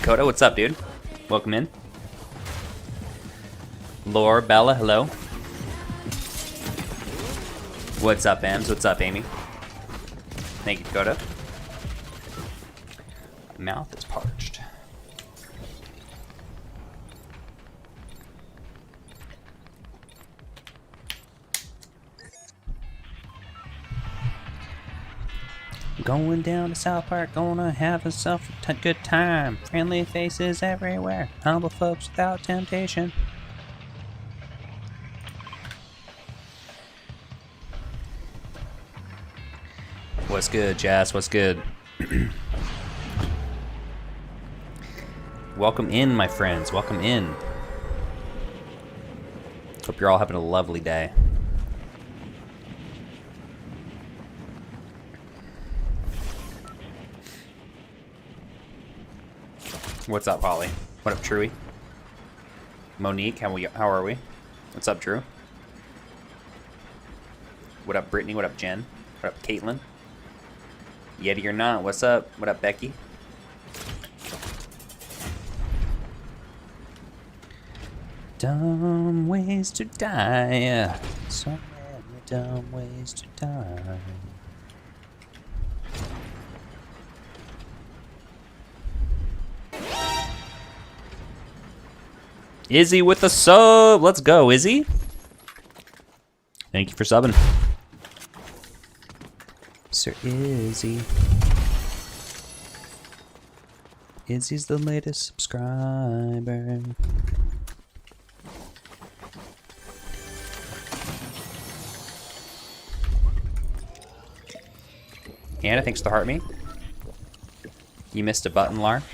Dakota, what's up, dude? Welcome in. Lore, Bella, hello. What's up, Ems? What's up, Amy? Thank you, Dakota. My mouth is parched. Going down to South Park, gonna have yourself a good time. Friendly faces everywhere, humble folks without temptation. What's good, Jazz? What's good? Welcome in, my friends. Welcome in. Hope you're all having a lovely day. What's up, Holly? What up, Truey? Monique, how are we? What's up, Drew? What up, Brittany? What up, Jen? What up, Caitlin? Yeti or not? What's up? What up, Becky? Dumb ways to die. So many dumb ways to die. Izzy with the sub. Let's go, Izzy. Thank you for subbing. Sir Izzy. Izzy's the latest subscriber. Anna, thanks for the heart me. You missed a button, Lar.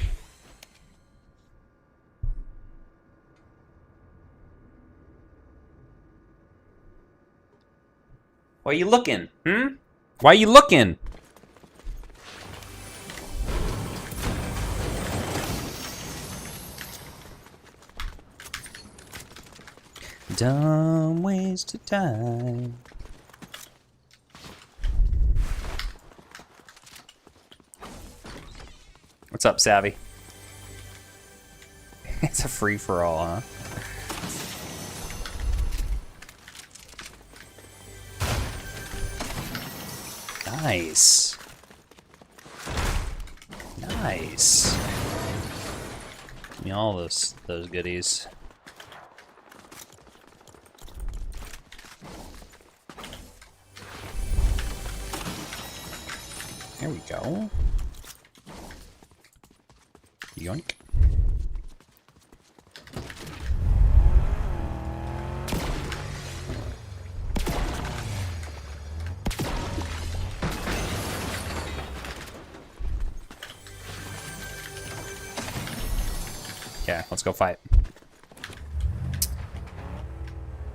Why are you looking? Why are you looking? Dumb ways to die. What's up, Savvy? It's a free-for-all, huh? Nice. Nice. Give me all those goodies. There we go. Yoink. Okay, let's go fight.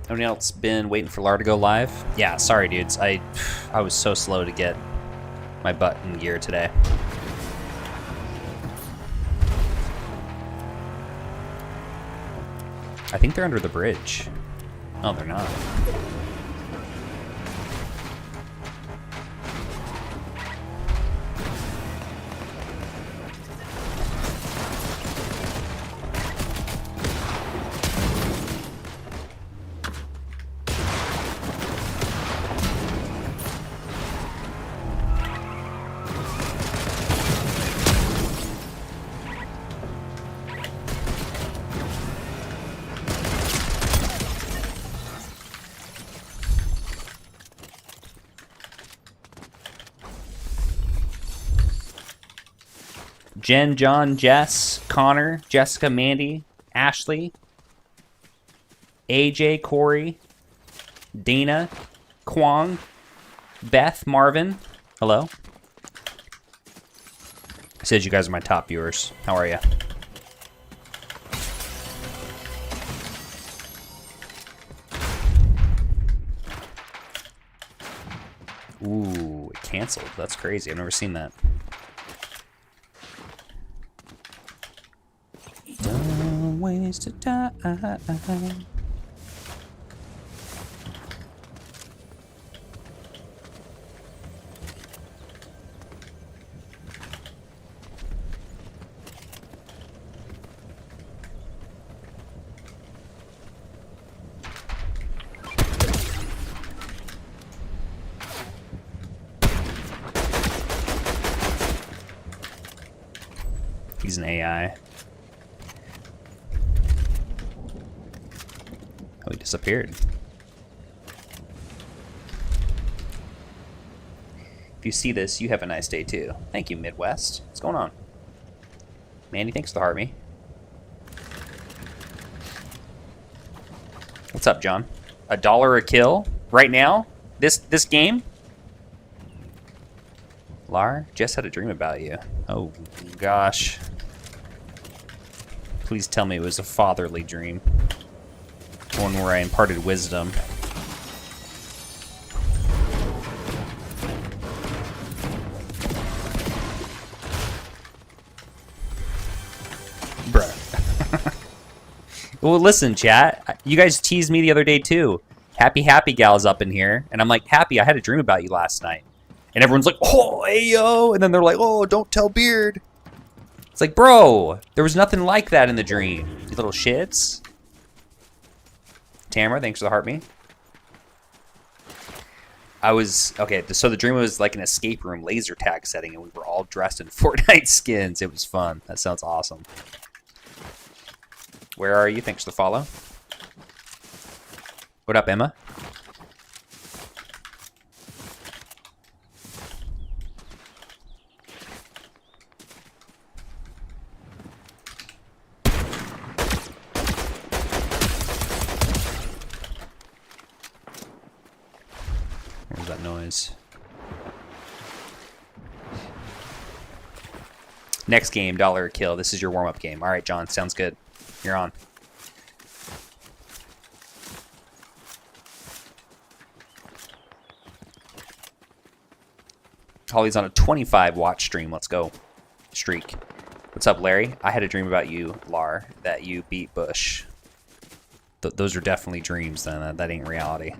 Anyone else been waiting for Lar to go live? Yeah, sorry dudes. I was so slow to get my butt in gear today. I think they're under the bridge. Oh, they're not. Jen, John, Jess, Connor, Jessica, Mandy, Ashley, AJ, Corey, Dana, Kwong, Beth, Marvin. Hello. I said you guys are my top viewers. How are you? Ooh, it canceled. That's crazy. I've never seen that. Dumb ways to die. He's an AI. Oh, he disappeared. If you see this, you have a nice day too. Thank you, Midwest. What's going on? Mandy, thanks for the heart me. What's up, John? $1 a kill right now? This game? Lar, just had a dream about you. Oh, gosh. Please tell me it was a fatherly dream. One where I imparted wisdom. Bruh. Well, listen, chat. You guys teased me the other day, too. Happy Gal's up in here. And I'm like, Happy, I had a dream about you last night. And everyone's like, oh, ayo. And then they're like, oh, don't tell Beard. It's like, bro, there was nothing like that in the dream. You little shits. Tamara, thanks for the heart me. Okay, so the dream was like an escape room laser tag setting, and we were all dressed in Fortnite skins. It was fun. That sounds awesome. Where are you? Thanks for the follow. What up, Emma? What was that noise? Next game, $1 a kill. This is your warm-up game. All right, John, sounds good. You're on. Holly's on a 25 watch stream. Let's go. Streak. What's up, Larry? I had a dream about you, Lar, that you beat Bush. Those are definitely dreams, then. That ain't reality.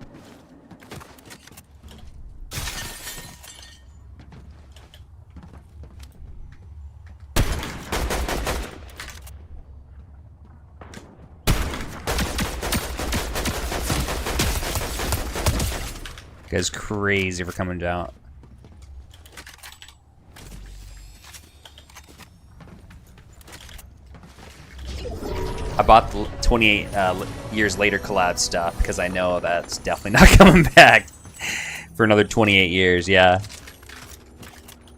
You guys crazy for coming down. I bought the 28 years later collab stuff because I know that's definitely not coming back for another 28 years. Yeah,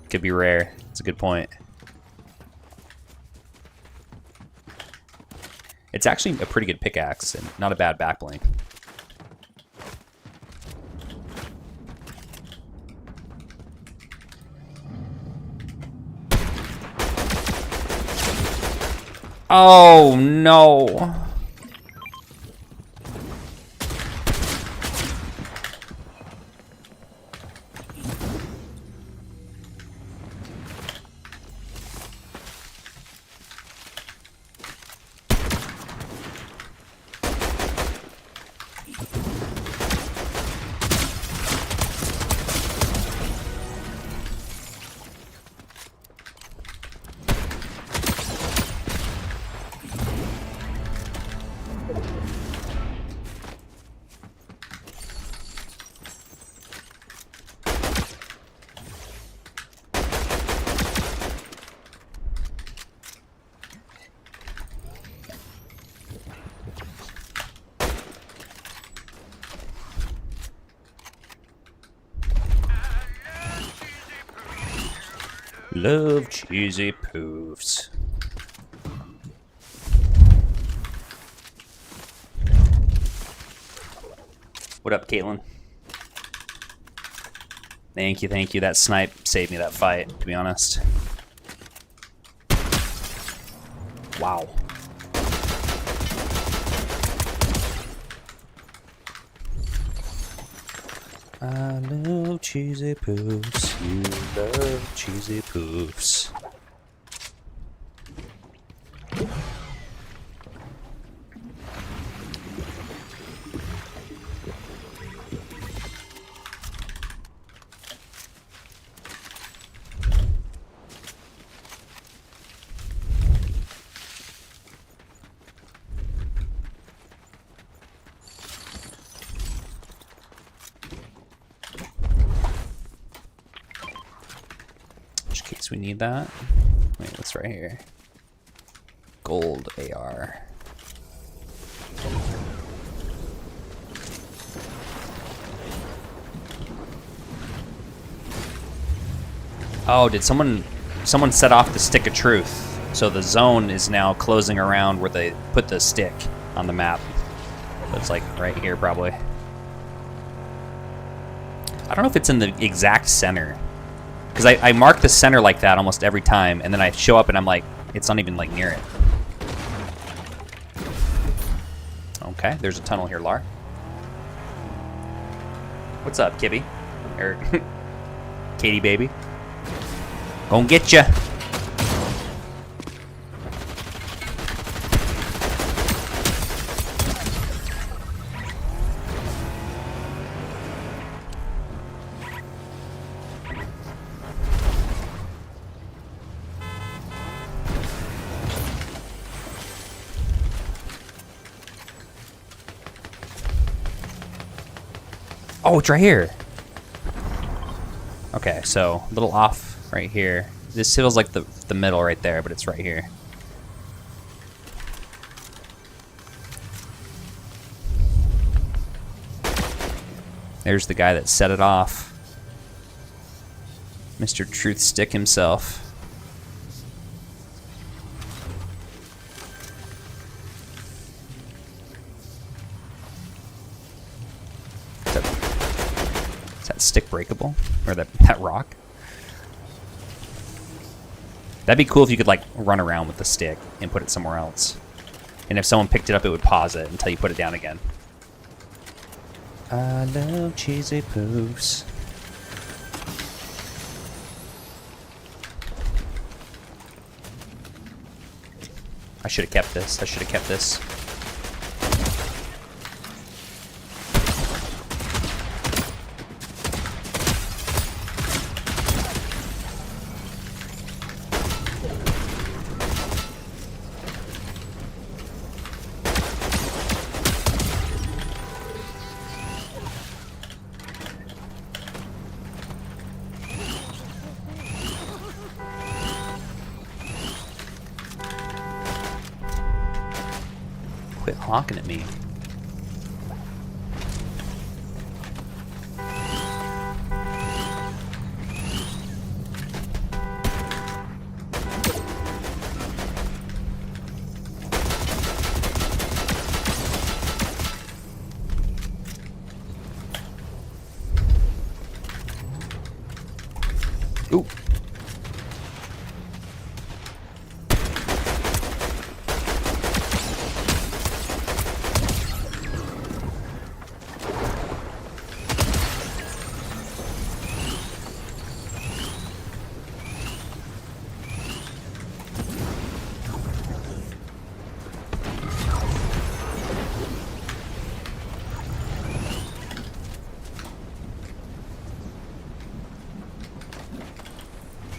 could be rare. It's a good point. It's actually a pretty good pickaxe and not a bad backbling. Oh, no. Love cheesy poofs. What up, Caitlin? Thank you, thank you. That snipe saved me that fight, to be honest. Wow. I love cheesy poofs. You love cheesy poofs. We need that. Wait, what's right here? Gold AR. Oh, did someone set off the stick of truth? So the zone is now closing around where they put the stick on the map. So it's like right here probably. I don't know if it's in the exact center. Because I mark the center like that almost every time, and then I show up and I'm like, it's not even like near it. Okay, there's a tunnel here, Lar. What's up, Kibby? Or Katie baby. Gonna get ya. Oh, it's right here. Okay, so a little off right here. This feels like the middle right there, but it's right here. There's the guy that set it off. Mr. Truth Stick himself. Is that stick breakable? Or that rock? That'd be cool if you could like run around with the stick and put it somewhere else. And if someone picked it up, it would pause it until you put it down again. I love cheesy poofs. I should have kept this. I should have kept this. Quit honking at me. Ooh.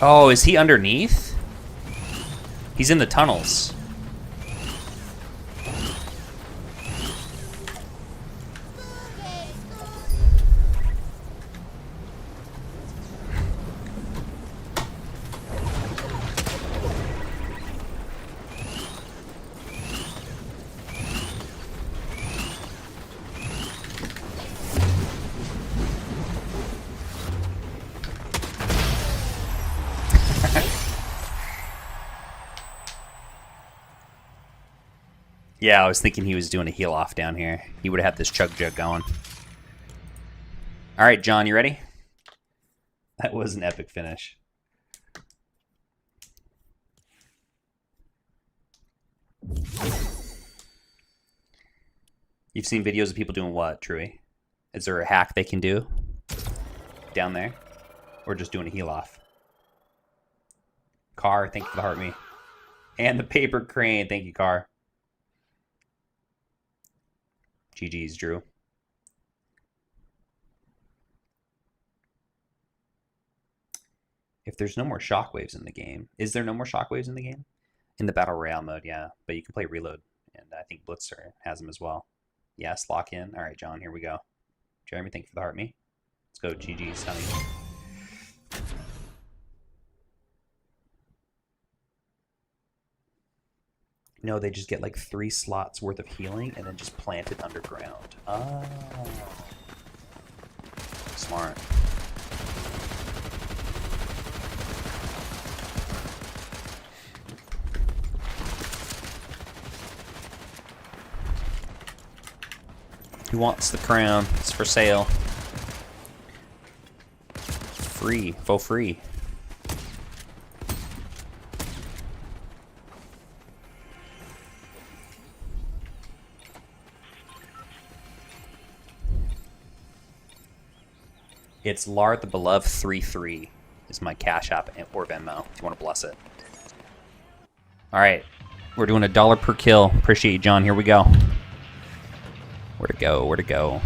Oh, is he underneath? He's in the tunnels. Yeah, I was thinking he was doing a heal off down here. He would have had this chug jug going. All right, John, you ready? That was an epic finish. You've seen videos of people doing what, Truey? Is there a hack they can do down there? Or just doing a heal off? Car, thank you for the heart me. And the paper crane, thank you, Car. GG's, Drew. If there's no more shockwaves in the game, is there no more shockwaves in the game? In the Battle Royale mode, yeah. But you can play Reload, and I think Blitzer has them as well. Yes, lock in. All right, John, here we go. Jeremy, thank you for the heart me. Let's go, GG's, honey. No, they just get like 3 slots worth of healing and then just plant it underground. Oh. Smart. Who wants the crown? It's for sale. Free. Faux free. It's Lard the Beloved 33 is my Cash App or Venmo if you want to bless it. All right. We're doing $1 per kill. Appreciate you, John. Here we go. Where to go? Where to go?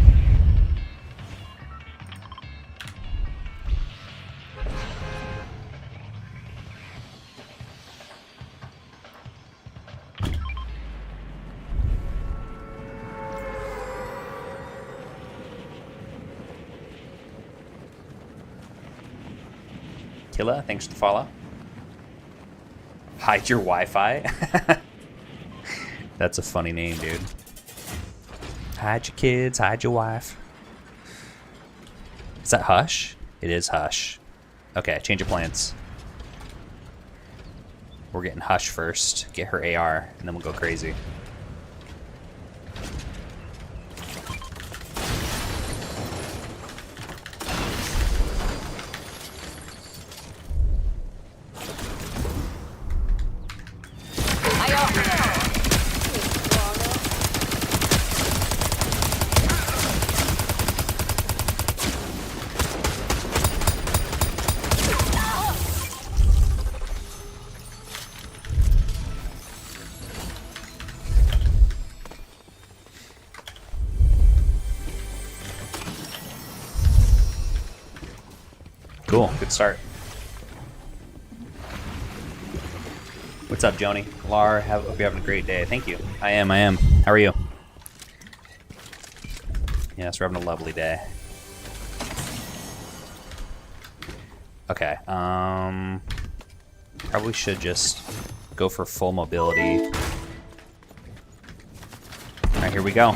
Killa, thanks for the follow. Hide your Wi-Fi. That's a funny name, dude. Hide your kids, hide your wife. Is that Hush? It is Hush. Okay, change of plans. We're getting Hush first. Get her AR, and then we'll go crazy. Cool, good start. What's up, Joni? Lar, hope you're having a great day. Thank you. I am. How are you? Yes, we're having a lovely day. Okay, probably should just go for full mobility. All right, here we go.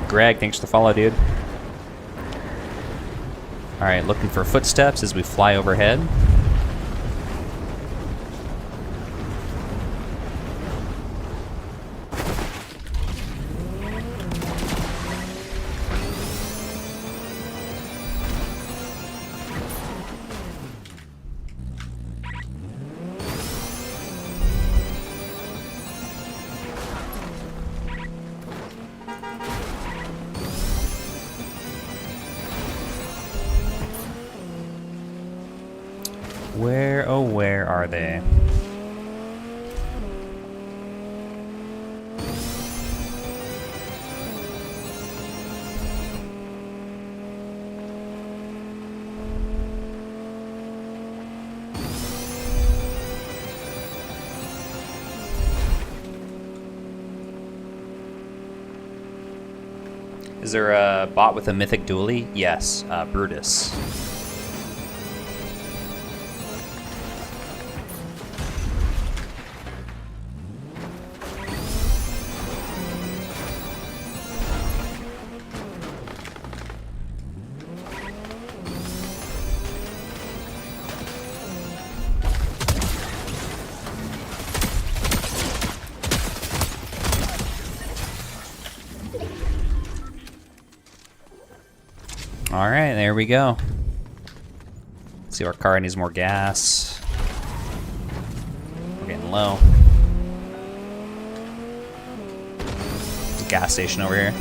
Greg, thanks for the follow, dude. All right, looking for footsteps as we fly overhead. Where, oh, where are they? Is there a bot with a mythic dually? Yes, Brutus. All right, there we go. Let's see, our car needs more gas. We're getting low. There's a gas station over here.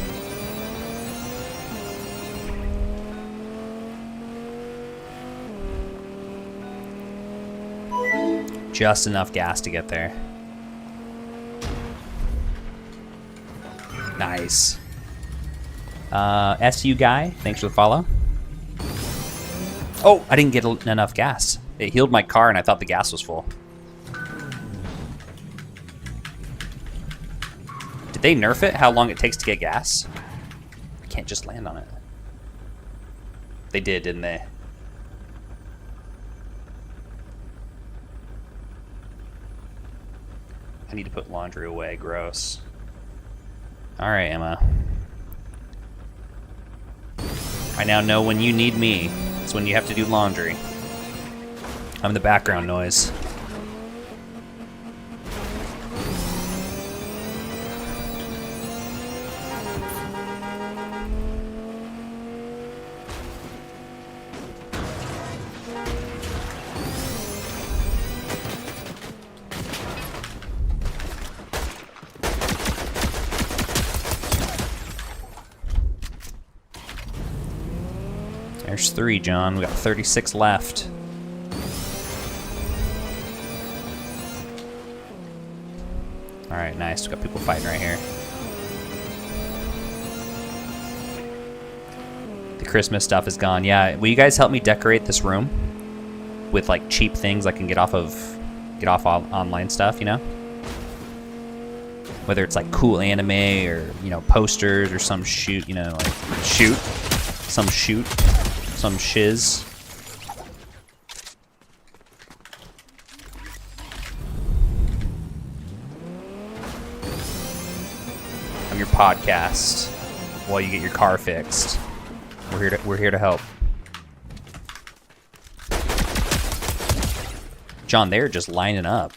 Just enough gas to get there. Nice. SU guy, thanks for the follow. Oh, I didn't get enough gas. It healed my car and I thought the gas was full. Did they nerf it? How long it takes to get gas? I can't just land on it. They did, didn't they? I need to put laundry away. Gross. Alright, Emma. I now know when you need me. It's when you have to do laundry. I'm the background noise. There's 3, John. We got 36 left. Alright, nice. We got people fighting right here. The Christmas stuff is gone. Yeah, will you guys help me decorate this room with like cheap things I can get off online stuff, you know? Whether it's like cool anime or, you know, posters or some shoot, you know, like some shiz. I'm your podcast while you get your car fixed. We're here to help. John, they're just lining up.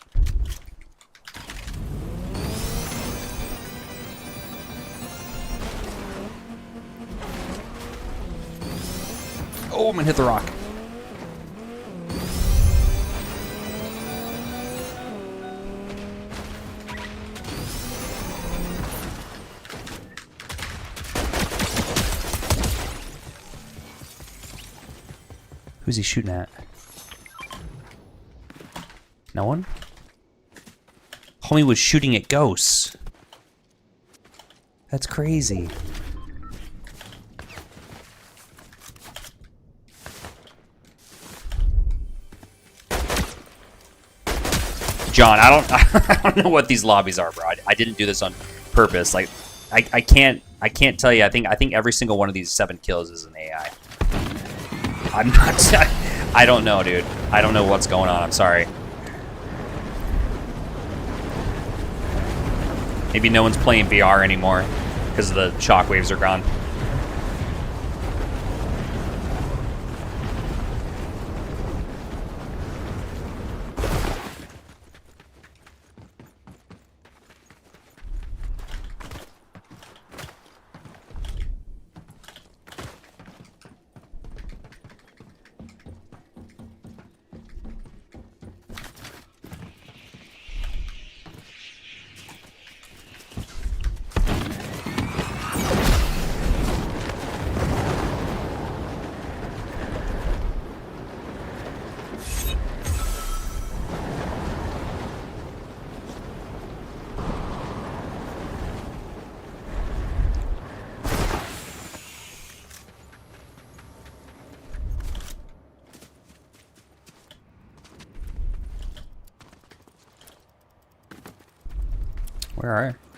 Oh, I'm gonna hit the rock. Who's he shooting at? No one? Homie was shooting at ghosts. That's crazy. John, I don't know what these lobbies are, bro. I didn't do this on purpose. Like, I can't tell you. I think every single one of these 7 kills is an AI. I'm not. I don't know, dude. I don't know what's going on. I'm sorry. Maybe no one's playing VR anymore because the shockwaves are gone.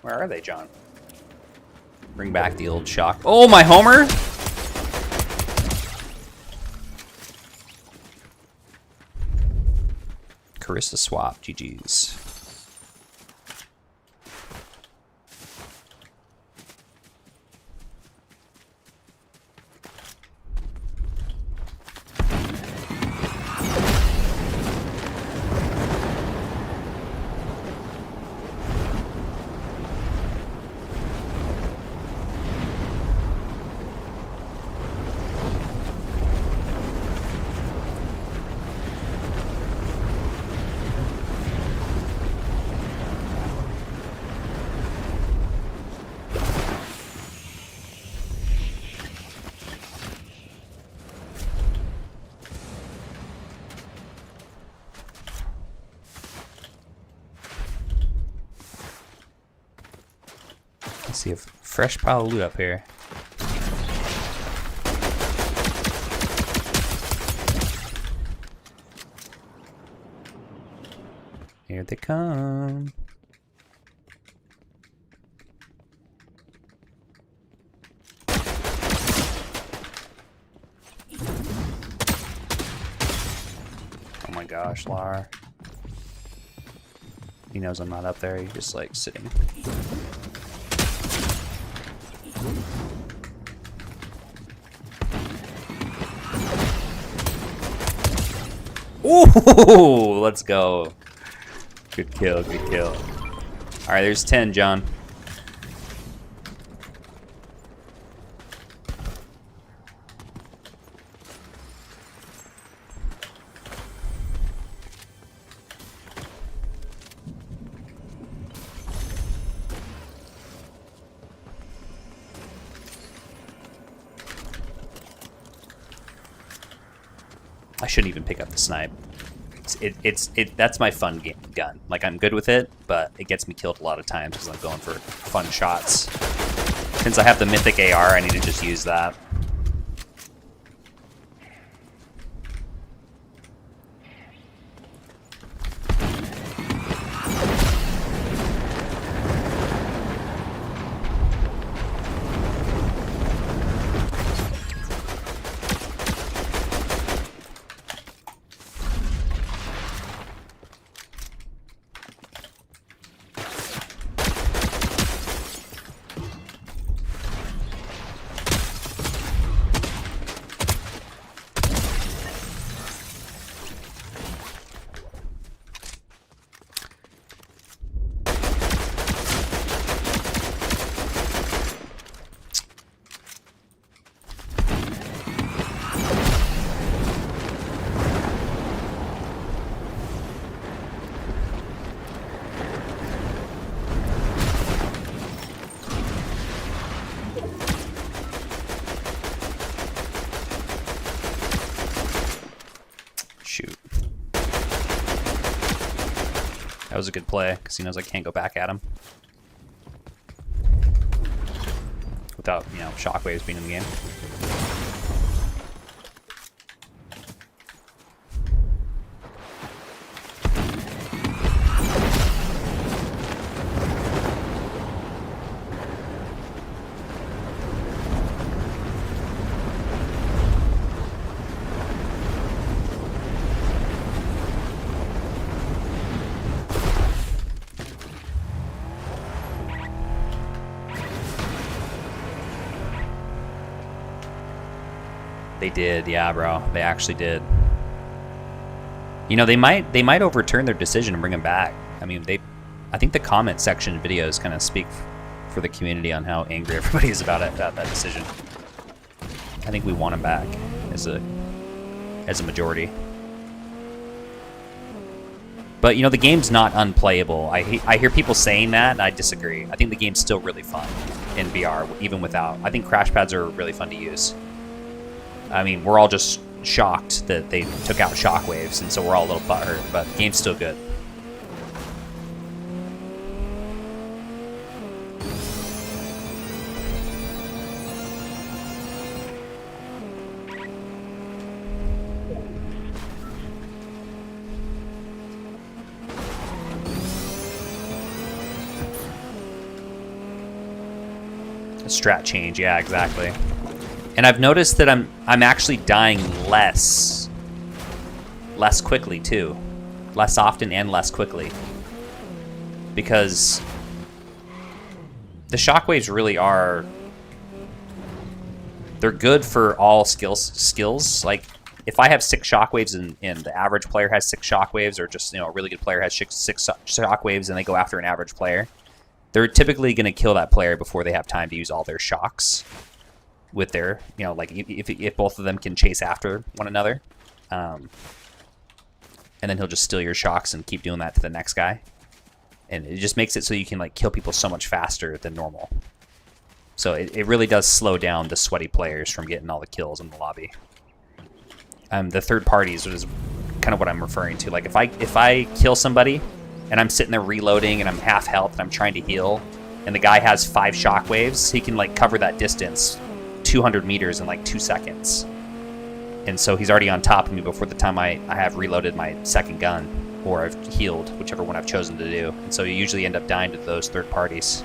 Where are they, John? Bring back the old shock. Oh, my Homer! Carissa swap, GG's. Let's see a fresh pile of loot up here. Here they come. gosh, Lar. He knows I'm not up there. He's just like sitting. Ooh, let's go. Good kill, good kill. All right, there's 10, John. I shouldn't even pick up the snipe. That's my fun gun. Like, I'm good with it, but it gets me killed a lot of times because I'm going for fun shots. Since I have the mythic AR, I need to just use that. Shoot. That was a good play, because he knows I can't go back at him. Without, you know, shockwaves being in the game. They did, yeah, bro. They actually did. You know, they might overturn their decision and bring him back. I mean, I think the comment section videos kind of speak for the community on how angry everybody is about that decision. I think we want him back as a majority. But you know, the game's not unplayable. I hear people saying that, and I disagree. I think the game's still really fun in VR, even without. I think crash pads are really fun to use. I mean, we're all just shocked that they took out shockwaves, and so we're all a little butthurt, but the game's still good. A strat change, yeah, exactly. And I've noticed that I'm actually dying less quickly too, less often and less quickly, because the shockwaves really are, they're good for all skills. Like if I have 6 shockwaves and the average player has 6 shockwaves, or just, you know, a really good player has 6 shockwaves and they go after an average player, they're typically going to kill that player before they have time to use all their shocks. With their, you know, like if both of them can chase after one another, and then he'll just steal your shocks and keep doing that to the next guy, and it just makes it so you can like kill people so much faster than normal. So it really does slow down the sweaty players from getting all the kills in the lobby. The third parties is kind of what I'm referring to. Like if I kill somebody and I'm sitting there reloading and I'm half health and I'm trying to heal, and the guy has 5 shockwaves, he can like cover that distance 200 meters in like 2 seconds. And so he's already on top of me before the time I have reloaded my second gun, or I've healed, whichever one I've chosen to do. And so you usually end up dying to those third parties.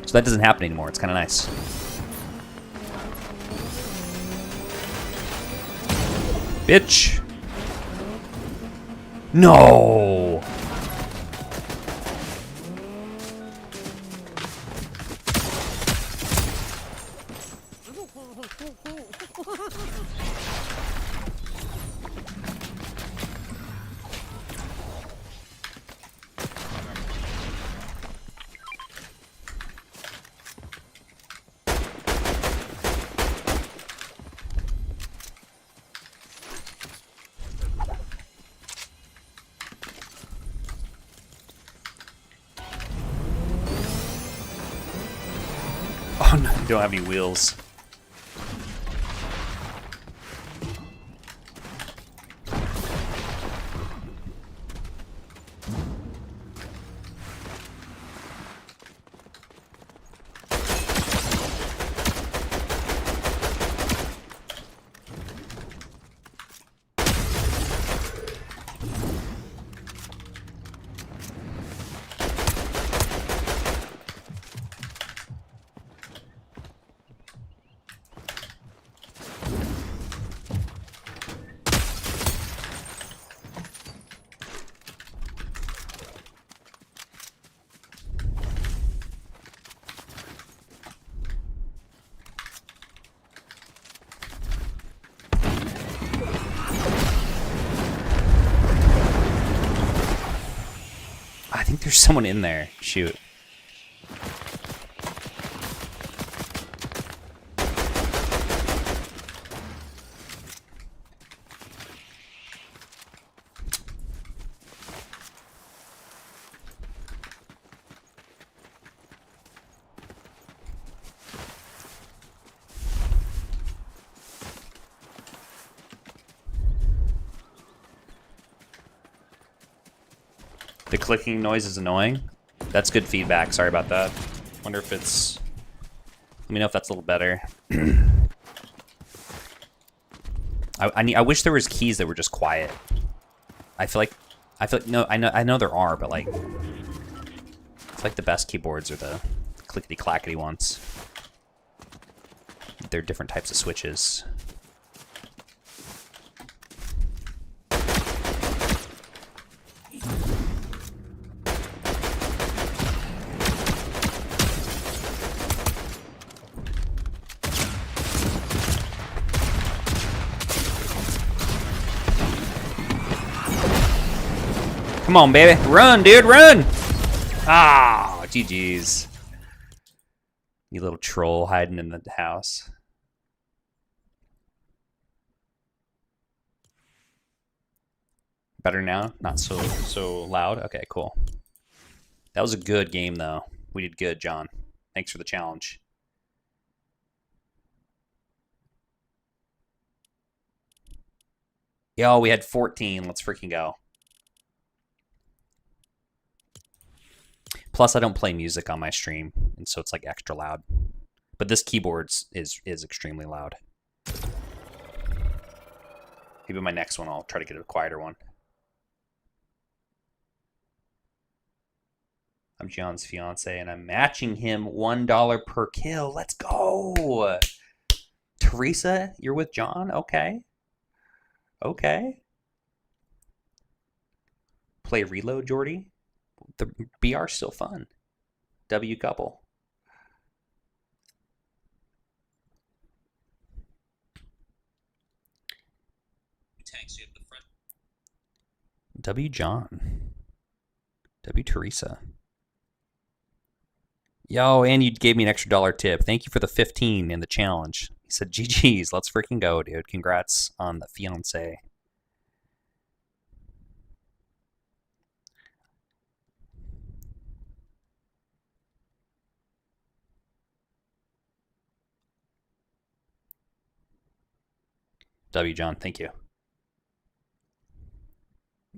So that doesn't happen anymore. It's kind of nice. Bitch! No! Oh no, you don't have any wheels. I think there's someone in there. Shoot. The clicking noise is annoying. That's good feedback. Sorry about that. Wonder if it's... Let me know if that's a little better. I wish there was keys that were just quiet. I feel like no, I know there are, but like it's like the best keyboards are the clickety clackety ones. They're different types of switches. Come on, baby. Run, dude, run! Ah, GG's. You little troll hiding in the house. Better now? Not so loud? Okay, cool. That was a good game, though. We did good, John. Thanks for the challenge. Yo, we had 14. Let's freaking go. Plus, I don't play music on my stream, and so it's like extra loud. But this keyboard is extremely loud. Maybe my next one, I'll try to get a quieter one. I'm John's fiance, and I'm matching him $1 per kill. Let's go! Teresa, you're with John? Okay. Okay. Play Reload, Jordy? The BR's still fun. W couple. W John. W Teresa. Yo, and you gave me an extra $1 tip. Thank you for the 15 in the challenge. He said, GG's, let's freaking go, dude. Congrats on the fiance. W John, thank you.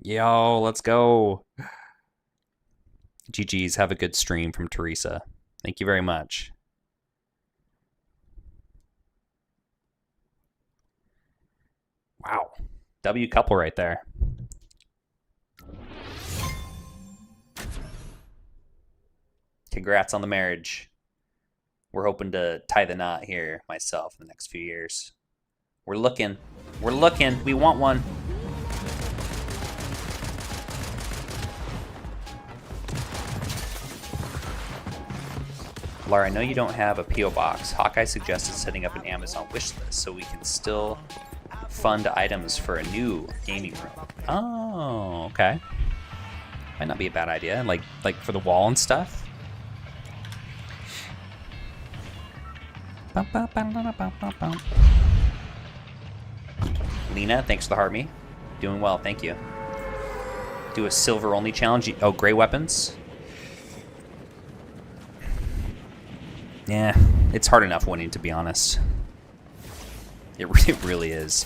Yo, let's go. GG's, have a good stream from Teresa. Thank you very much. Wow. W couple right there. Congrats on the marriage. We're hoping to tie the knot here myself in the next few years. We're looking. We're looking. We want one. Laura, I know you don't have a P.O. box. Hawkeye suggested setting up an Amazon wish list so we can still fund items for a new gaming room. Oh, okay. Might not be a bad idea. Like for the wall and stuff. Lena, thanks for the heart me. Doing well, thank you. Do a silver only challenge. Oh, gray weapons. Yeah, it's hard enough winning, to be honest. It really is.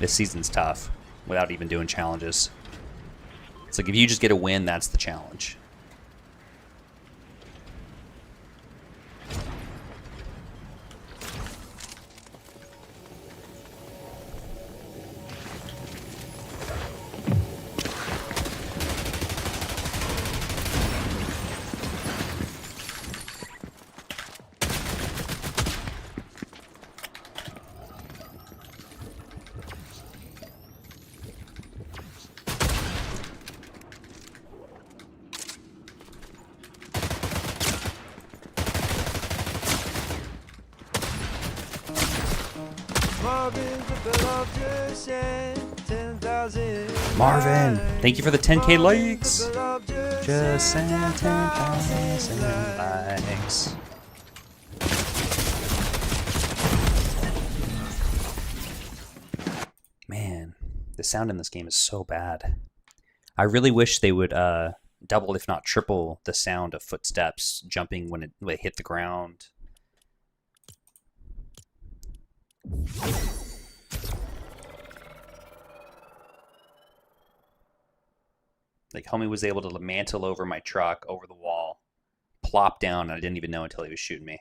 This season's tough without even doing challenges. It's like if you just get a win, that's the challenge. Marvin, thank you for the 10K likes. Just send 10,000 likes. Man, the sound in this game is so bad. I really wish they would double, if not triple, the sound of footsteps jumping when they hit the ground. Like, homie was able to mantle over my truck, over the wall, plop down, and I didn't even know until he was shooting me.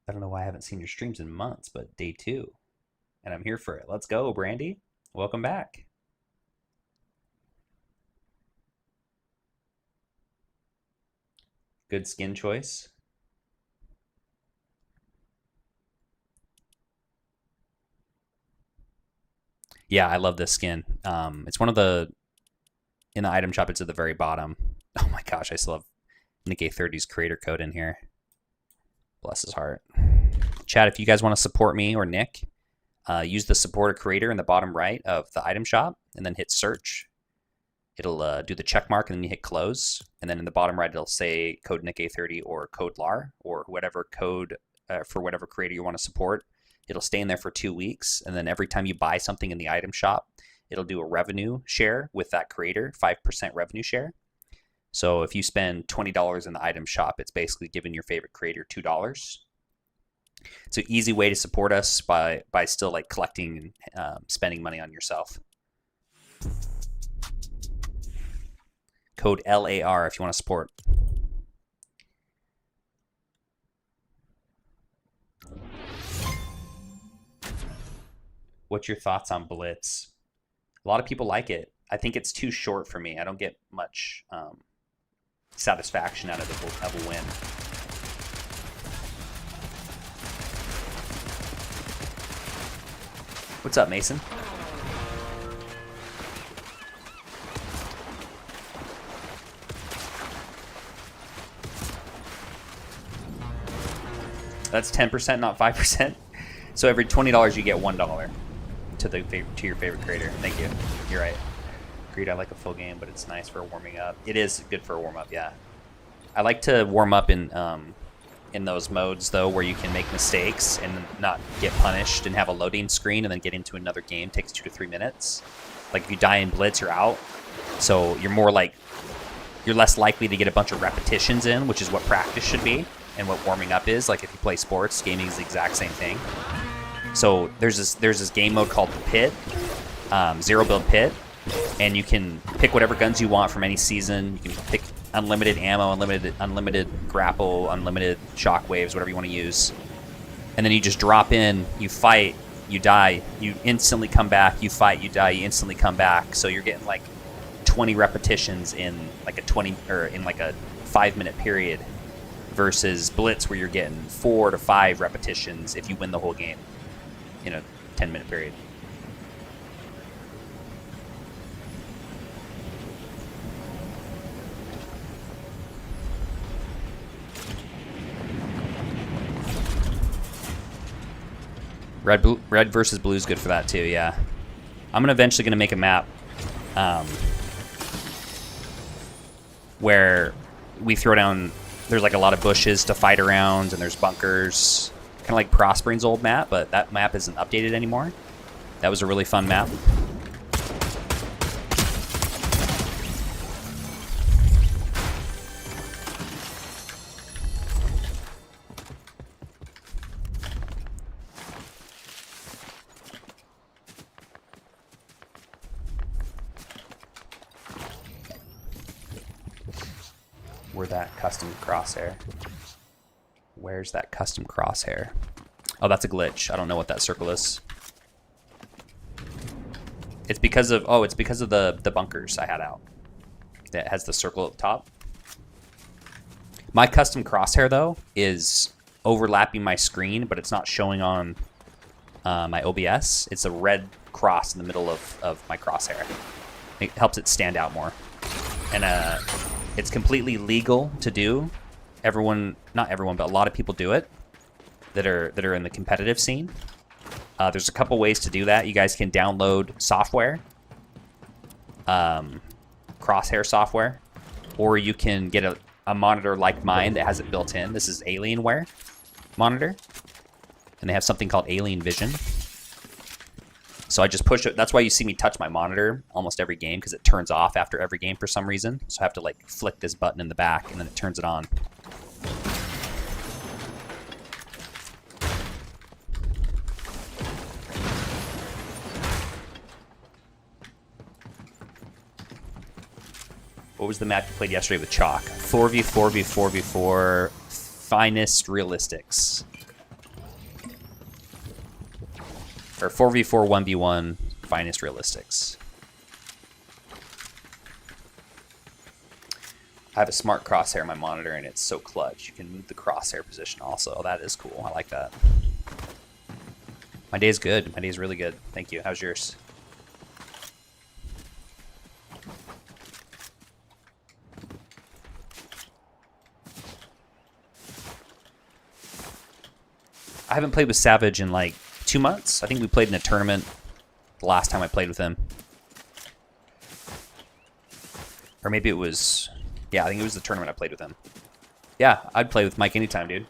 I don't know why I haven't seen your streams in months, but day 2. And I'm here for it. Let's go, Brandy. Welcome back. Good skin choice. Yeah, I love this skin. It's one of the, in the item shop, it's at the very bottom. Oh my gosh, I still have Nick A30's creator code in here. Bless his heart. Chat, if you guys want to support me or Nick, use the support a creator in the bottom right of the item shop and then hit search. It'll do the check mark and then you hit close. And then in the bottom right, it'll say code Nick A30 or code LAR or whatever code for whatever creator you want to support. It'll stay in there for 2 weeks. And then every time you buy something in the item shop, it'll do a revenue share with that creator, 5% revenue share. So if you spend $20 in the item shop, it's basically giving your favorite creator $2. It's an easy way to support us by still like collecting and spending money on yourself. Code LAR if you want to support. What's your thoughts on Blitz? A lot of people like it. I think it's too short for me. I don't get much satisfaction out of a win. What's up, Mason? That's 10%, not 5%. So every $20 you get $1 to your favorite creator. Thank you. You're right. Agreed. I like a full game, but it's nice for warming up. It is good for a warm up. Yeah. I like to warm up in those modes though, where you can make mistakes and not get punished and have a loading screen and then get into another game. It takes 2 to 3 minutes. Like if you die in Blitz, you're out. So you're less likely to get a bunch of repetitions in, which is what practice should be and what warming up is. Like if you play sports, gaming is the exact same thing. So there's this game mode called the Pit, Zero Build Pit, and you can pick whatever guns you want from any season. You can pick unlimited ammo, unlimited grapple, unlimited shockwaves, whatever you want to use. And then you just drop in, you fight, you die, you instantly come back, you fight, you die, you instantly come back. So you're getting like 20 repetitions in like a 5-minute period versus Blitz where you're getting 4 to 5 repetitions if you win the whole game in a 10-minute period. Red versus blue is good for that too. Yeah, I'm eventually gonna make a map where we throw down. There's like a lot of bushes to fight around, and there's bunkers, kind of like Prospering's old map, but that map isn't updated anymore. That was a really fun map. Where's that custom crosshair? Where's that custom crosshair? Oh, that's a glitch. I don't know what that circle is. It's because of the bunkers I had out. That has the circle at the top. My custom crosshair though is overlapping my screen, but it's not showing on my OBS. It's a red cross in the middle of my crosshair. It helps it stand out more. And it's completely legal to do. Not everyone, but a lot of people do it that are in the competitive scene. There's a couple ways to do that. You guys can download software, crosshair software, or you can get a monitor like mine that has it built in. This is Alienware monitor, and they have something called Alien Vision. So I just push it. That's why you see me touch my monitor almost every game, because it turns off after every game for some reason. So I have to like flick this button in the back, and then it turns it on. What was the map you played yesterday with Chalk? 4v4 v4v4 Finest Realistics. Or 4v4 1v1 Finest Realistics. I have a smart crosshair in my monitor, and it's so clutch. You can move the crosshair position also. That is cool. I like that. My day is good. My day is really good. Thank you. How's yours? I haven't played with Savage in like 2 months. I think we played in a tournament the last time I played with him. Or maybe it was... Yeah, I think it was the tournament I played with him. Yeah, I'd play with Mike anytime, dude.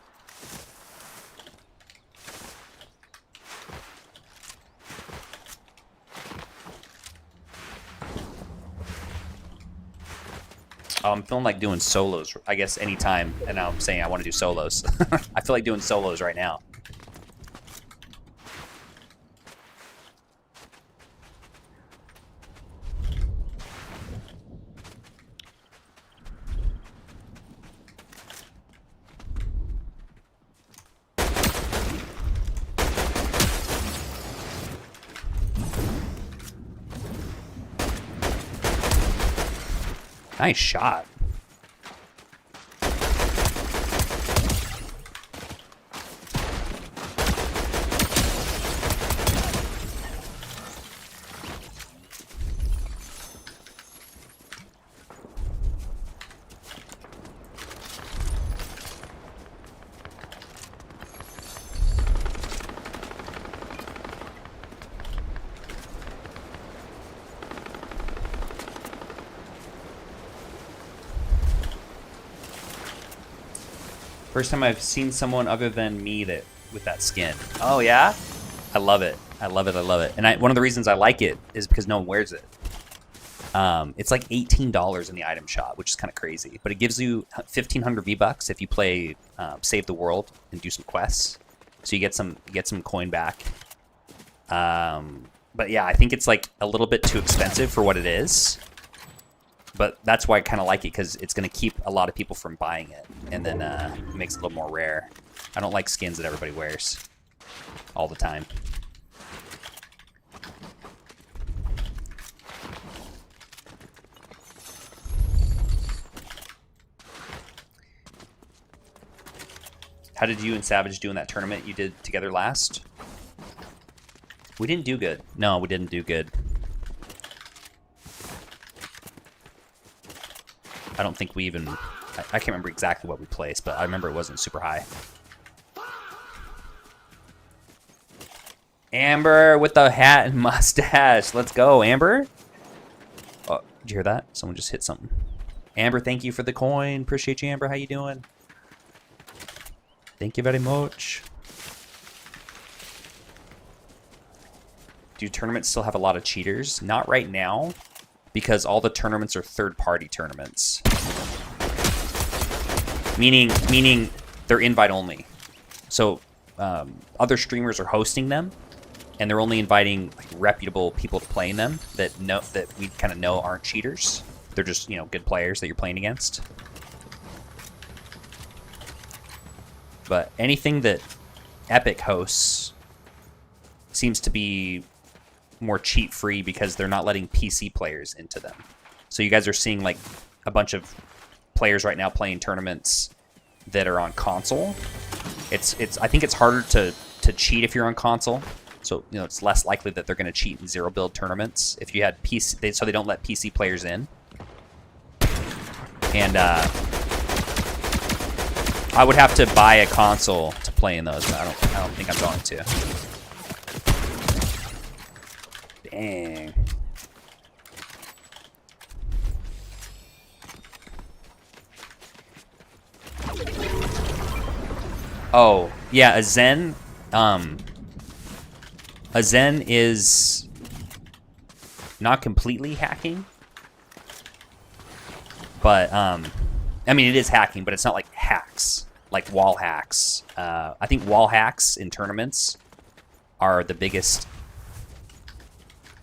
I'm feeling like doing solos, I guess, anytime. And now I'm saying I want to do solos. I feel like doing solos right now. Nice shot. First time I've seen someone other than me with that skin. Oh yeah? I love it. I love it. I love it. And one of the reasons I like it is because no one wears it. It's like $18 in the item shop, which is kind of crazy. But it gives you 1,500 V-Bucks if you play Save the World and do some quests. So you get some coin back. But yeah, I think it's like a little bit too expensive for what it is. But that's why I kind of like it, because it's going to keep a lot of people from buying it. And then it makes it a little more rare. I don't like skins that everybody wears all the time. How did you and Savage do in that tournament you did together last? We didn't do good. No, we didn't do good. I don't think we even... I can't remember exactly what we placed, but I remember it wasn't super high. Amber with the hat and mustache. Let's go, Amber. Oh, did you hear that? Someone just hit something. Amber, thank you for the coin. Appreciate you, Amber. How you doing? Thank you very much. Do tournaments still have a lot of cheaters? Not right now, because all the tournaments are third-party tournaments. Meaning they're invite only. So other streamers are hosting them, and they're only inviting like reputable people to play in them that we kind of know aren't cheaters. They're just, you know, good players that you're playing against. But anything that Epic hosts seems to be more cheat-free because they're not letting PC players into them. So you guys are seeing like a bunch of players right now playing tournaments that are on console. I think it's harder to cheat if you're on console. So, you know, it's less likely that they're going to cheat in zero build tournaments if you had PC, so they don't let PC players in. And I would have to buy a console to play in those, but I don't think I'm going to. Dang. Oh, yeah, a Zen is not completely hacking. But, I mean, it is hacking, but it's not like hacks, like wall hacks. I think wall hacks in tournaments are the biggest.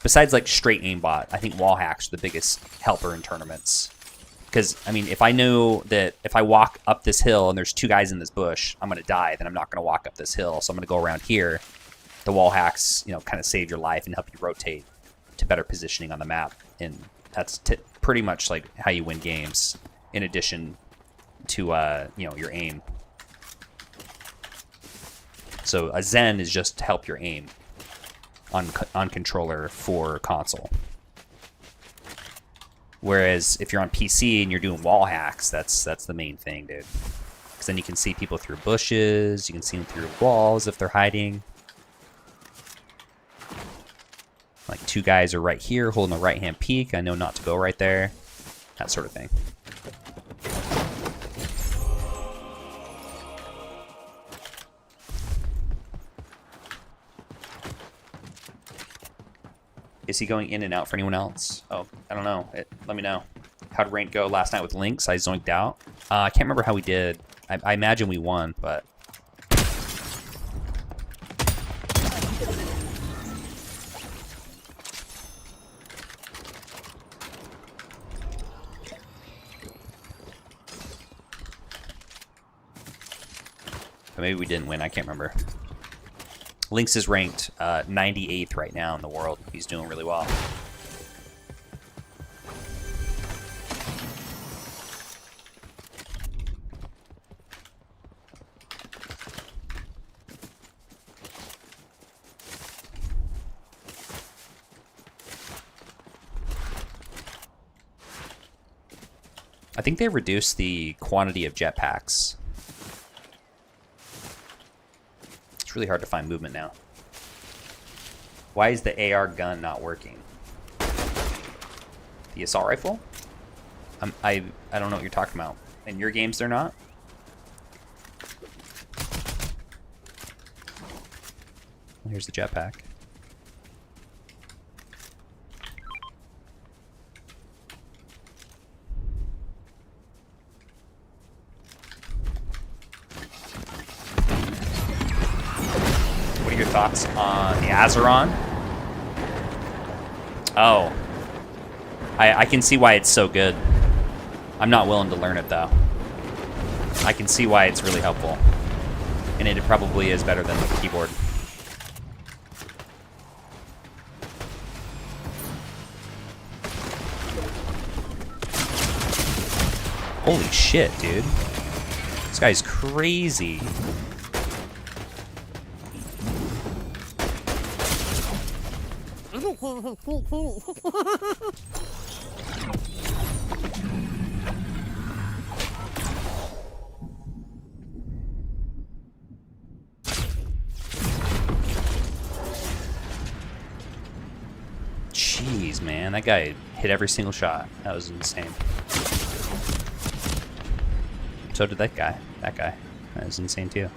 Besides, like, straight aimbot, I think wall hacks are the biggest helper in tournaments. Because, I mean, if I know that if I walk up this hill and there's two guys in this bush, I'm going to die, then I'm not going to walk up this hill. So I'm going to go around here. The wall hacks, you know, kind of save your life and help you rotate to better positioning on the map. And that's pretty much like how you win games, in addition to, you know, your aim. So a Zen is just to help your aim on controller for console. Whereas if you're on PC and you're doing wall hacks, that's the main thing, dude. Because then you can see people through bushes, you can see them through walls if they're hiding. Like two guys are right here holding the right-hand peak. I know not to go right there. That sort of thing. Is he going in and out for anyone else? Oh, I don't know. Let me know. How'd rank go last night with Lynx? I zoinked out. I can't remember how we did. I imagine we won, but... But maybe we didn't win. I can't remember. Lynx is ranked 98th right now in the world. He's doing really well. I think they reduced the quantity of jetpacks. It's really hard to find movement now. Why is the AR gun not working? The assault rifle? I don't know what you're talking about. In your games, they're not? Here's the jetpack. What are your thoughts on the Azeron? Oh. I can see why it's so good. I'm not willing to learn it, though. I can see why it's really helpful. And it probably is better than the keyboard. Holy shit, dude. This guy's crazy. Jeez, man, that guy hit every single shot. That was insane. So did that guy. That guy. That was insane too.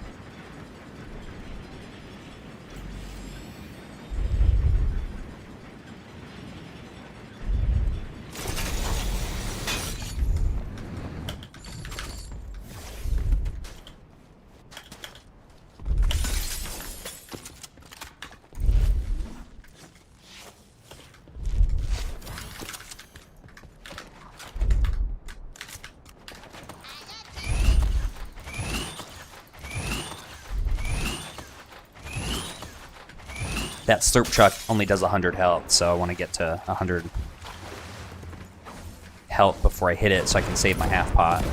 That slurp truck only does 100 health, so I want to get to 100 health before I hit it so I can save my half pot.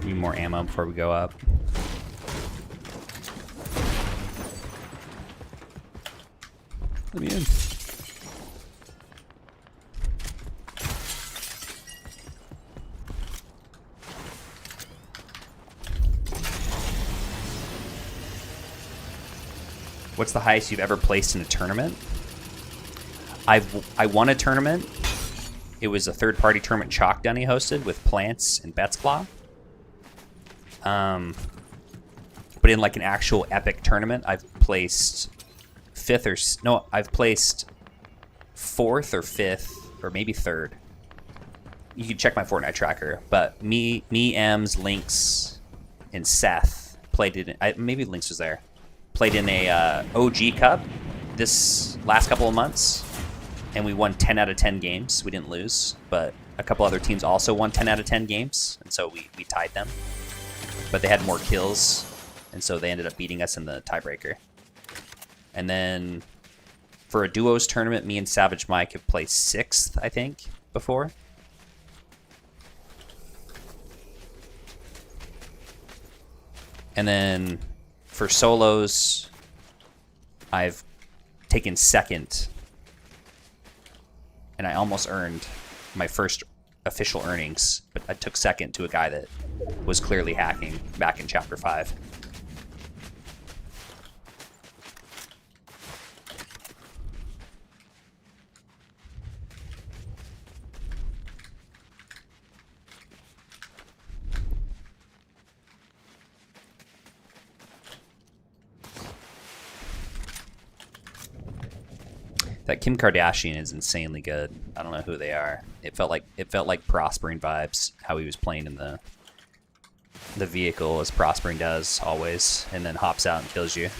Need more ammo before we go up. Let me in. What's the highest you've ever placed in a tournament? I won a tournament. It was a third-party tournament Chalk Dunny hosted with Plants and Betsclaw. But in like an actual epic tournament, I've placed I've placed 4th or 5th or maybe 3rd. You can check my Fortnite tracker. But me, Ems, Lynx, and Seth played it. Maybe Lynx was there. Played in a OG Cup this last couple of months, and we won 10 out of 10 games. We didn't lose, but a couple other teams also won 10 out of 10 games, and so we tied them. But they had more kills, and so they ended up beating us in the tiebreaker. And then for a duos tournament, me and Savage Mike have placed 6th, I think, before. And then for solos, I've taken 2nd, and I almost earned my first official earnings, but I took 2nd to a guy that was clearly hacking back in Chapter 5. That Kim Kardashian is insanely good. I don't know who they are. It felt like Prospering vibes, how he was playing in the vehicle as Prospering does always, and then hops out and kills you.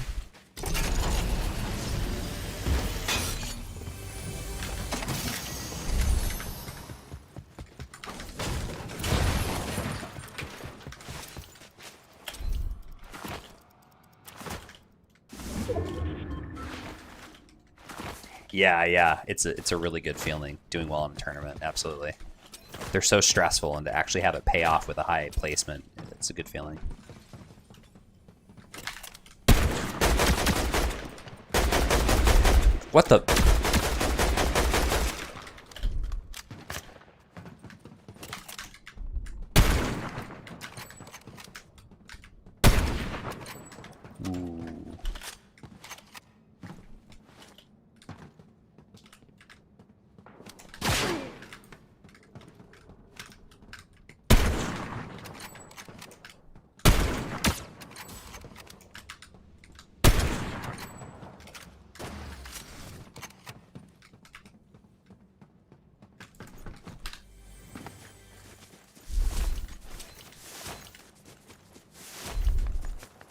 Yeah, it's a really good feeling doing well in a tournament. Absolutely, they're so stressful, and to actually have it pay off with a high placement, it's a good feeling. What the? Ooh.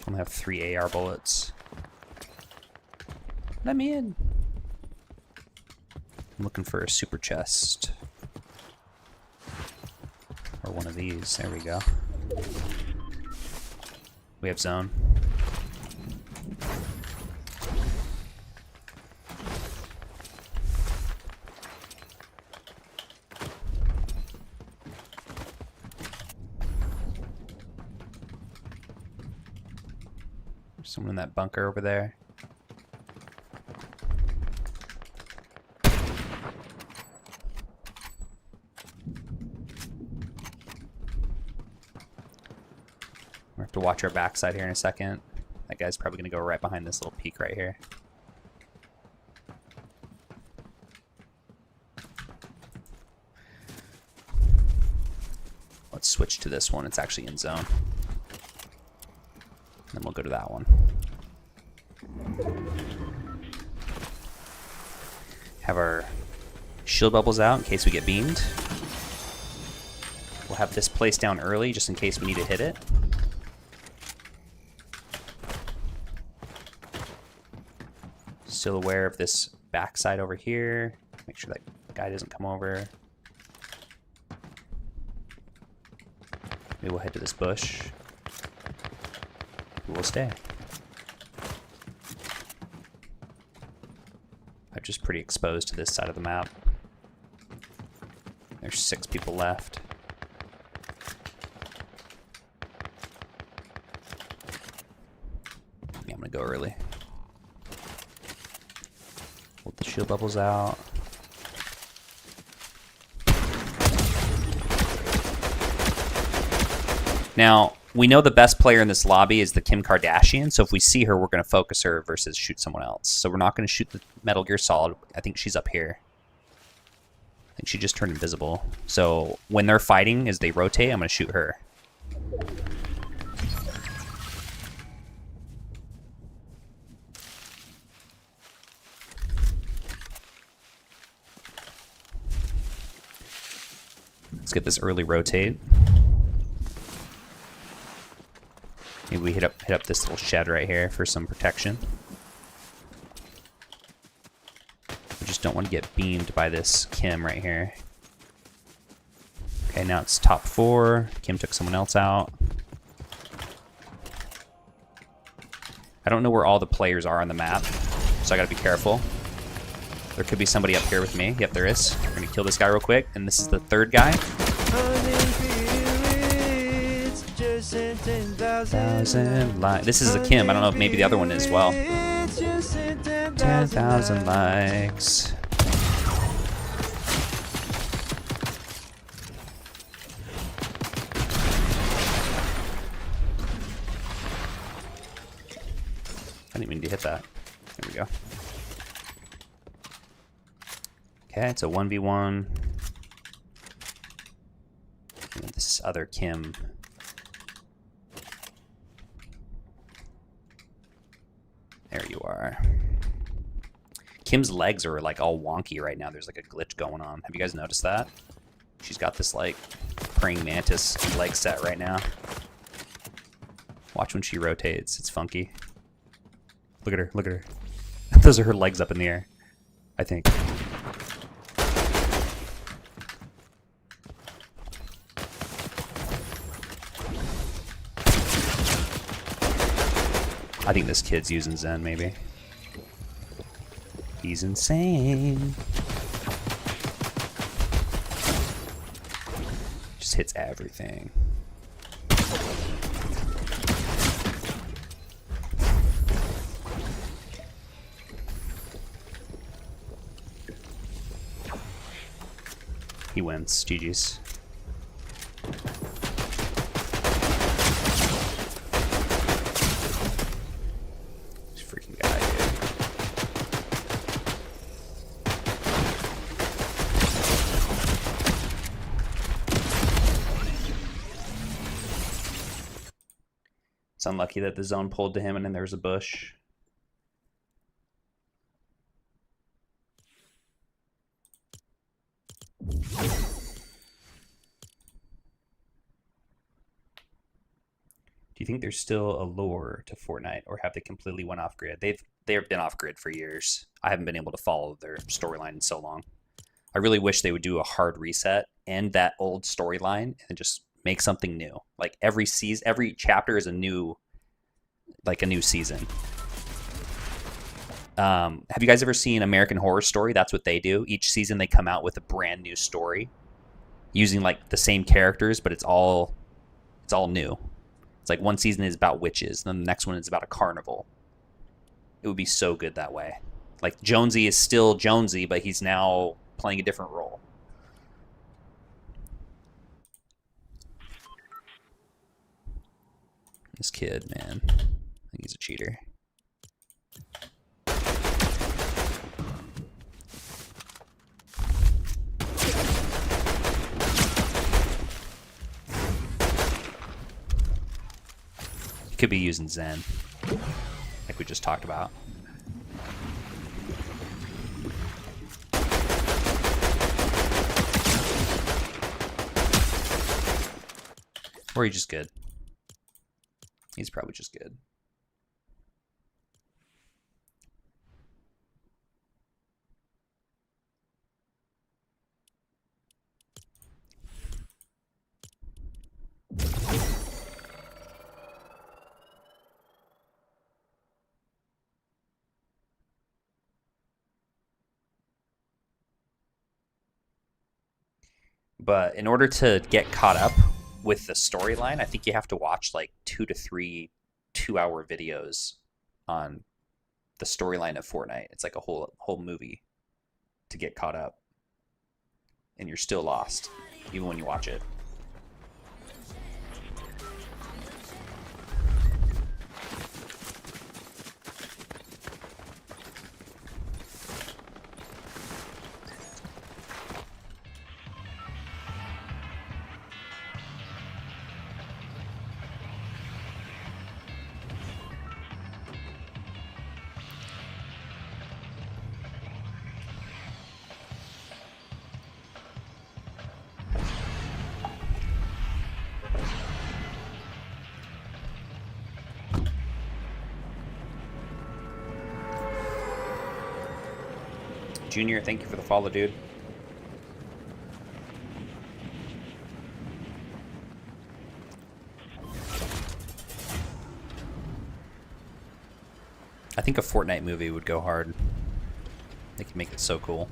I only have 3 AR bullets. Let me in. I'm looking for a super chest. Or one of these. There we go. We have zone. Someone in that bunker over there. To watch our backside here in a second. That guy's probably going to go right behind this little peak right here. Let's switch to this one. It's actually in zone. Then we'll go to that one. Have our shield bubbles out in case we get beamed. We'll have this placed down early just in case we need to hit it. Still aware of this backside over here. Make sure that guy doesn't come over. Maybe we'll head to this bush. We'll stay. I'm just pretty exposed to this side of the map. There's 6 people left. Yeah, I'm gonna go early. Hold the shield bubbles out. Now, we know the best player in this lobby is the Kim Kardashian, so if we see her, we're going to focus her versus shoot someone else. So we're not going to shoot the Metal Gear Solid. I think she's up here. I think she just turned invisible. So when they're fighting, as they rotate, I'm going to shoot her. Let's get this early rotate. Maybe we hit up this little shed right here for some protection. We just don't want to get beamed by this Kim right here. Okay, now it's top 4. Kim took someone else out. I don't know where all the players are on the map, so I gotta be careful. There could be somebody up here with me. Yep, there is. We're gonna kill this guy real quick, and this is the 3rd guy. 10,000 likes. This is a Kim. I don't know if maybe the other one is as well. 10,000 likes. I didn't mean to hit that. There we go. Okay, it's a 1v1. And this other Kim. There you are. Kim's legs are like all wonky right now. There's like a glitch going on. Have you guys noticed that? She's got this like praying mantis leg set right now. Watch when she rotates. It's funky. Look at her. Look at her. Those are her legs up in the air, I think. I think this kid's using Zen, maybe. He's insane. Just hits everything. He wins. GG's. It's unlucky that the zone pulled to him and then there's a bush. Do you think there's still a lore to Fortnite, or have they completely went off grid? They've been off grid for years. I haven't been able to follow their storyline in so long. I really wish they would do a hard reset, end that old storyline, and just make something new. Like every season, every chapter is a new season. Have you guys ever seen American Horror Story? That's what they do. Each season they come out with a brand new story using like the same characters, but it's all new. It's like one season is about witches, and then the next one is about a carnival. It would be so good that way. Like Jonesy is still Jonesy, but he's now playing a different role. This kid, man. I think he's a cheater. He could be using Zen, like we just talked about. Or he's just good. He's probably just good. But in order to get caught up with the storyline, I think you have to watch like 2 to 3 2-hour videos on the storyline of Fortnite. It's like a whole movie to get caught up, and you're still lost even when you watch it. Junior, thank you for the follow, dude. I think a Fortnite movie would go hard. They could make it so cool.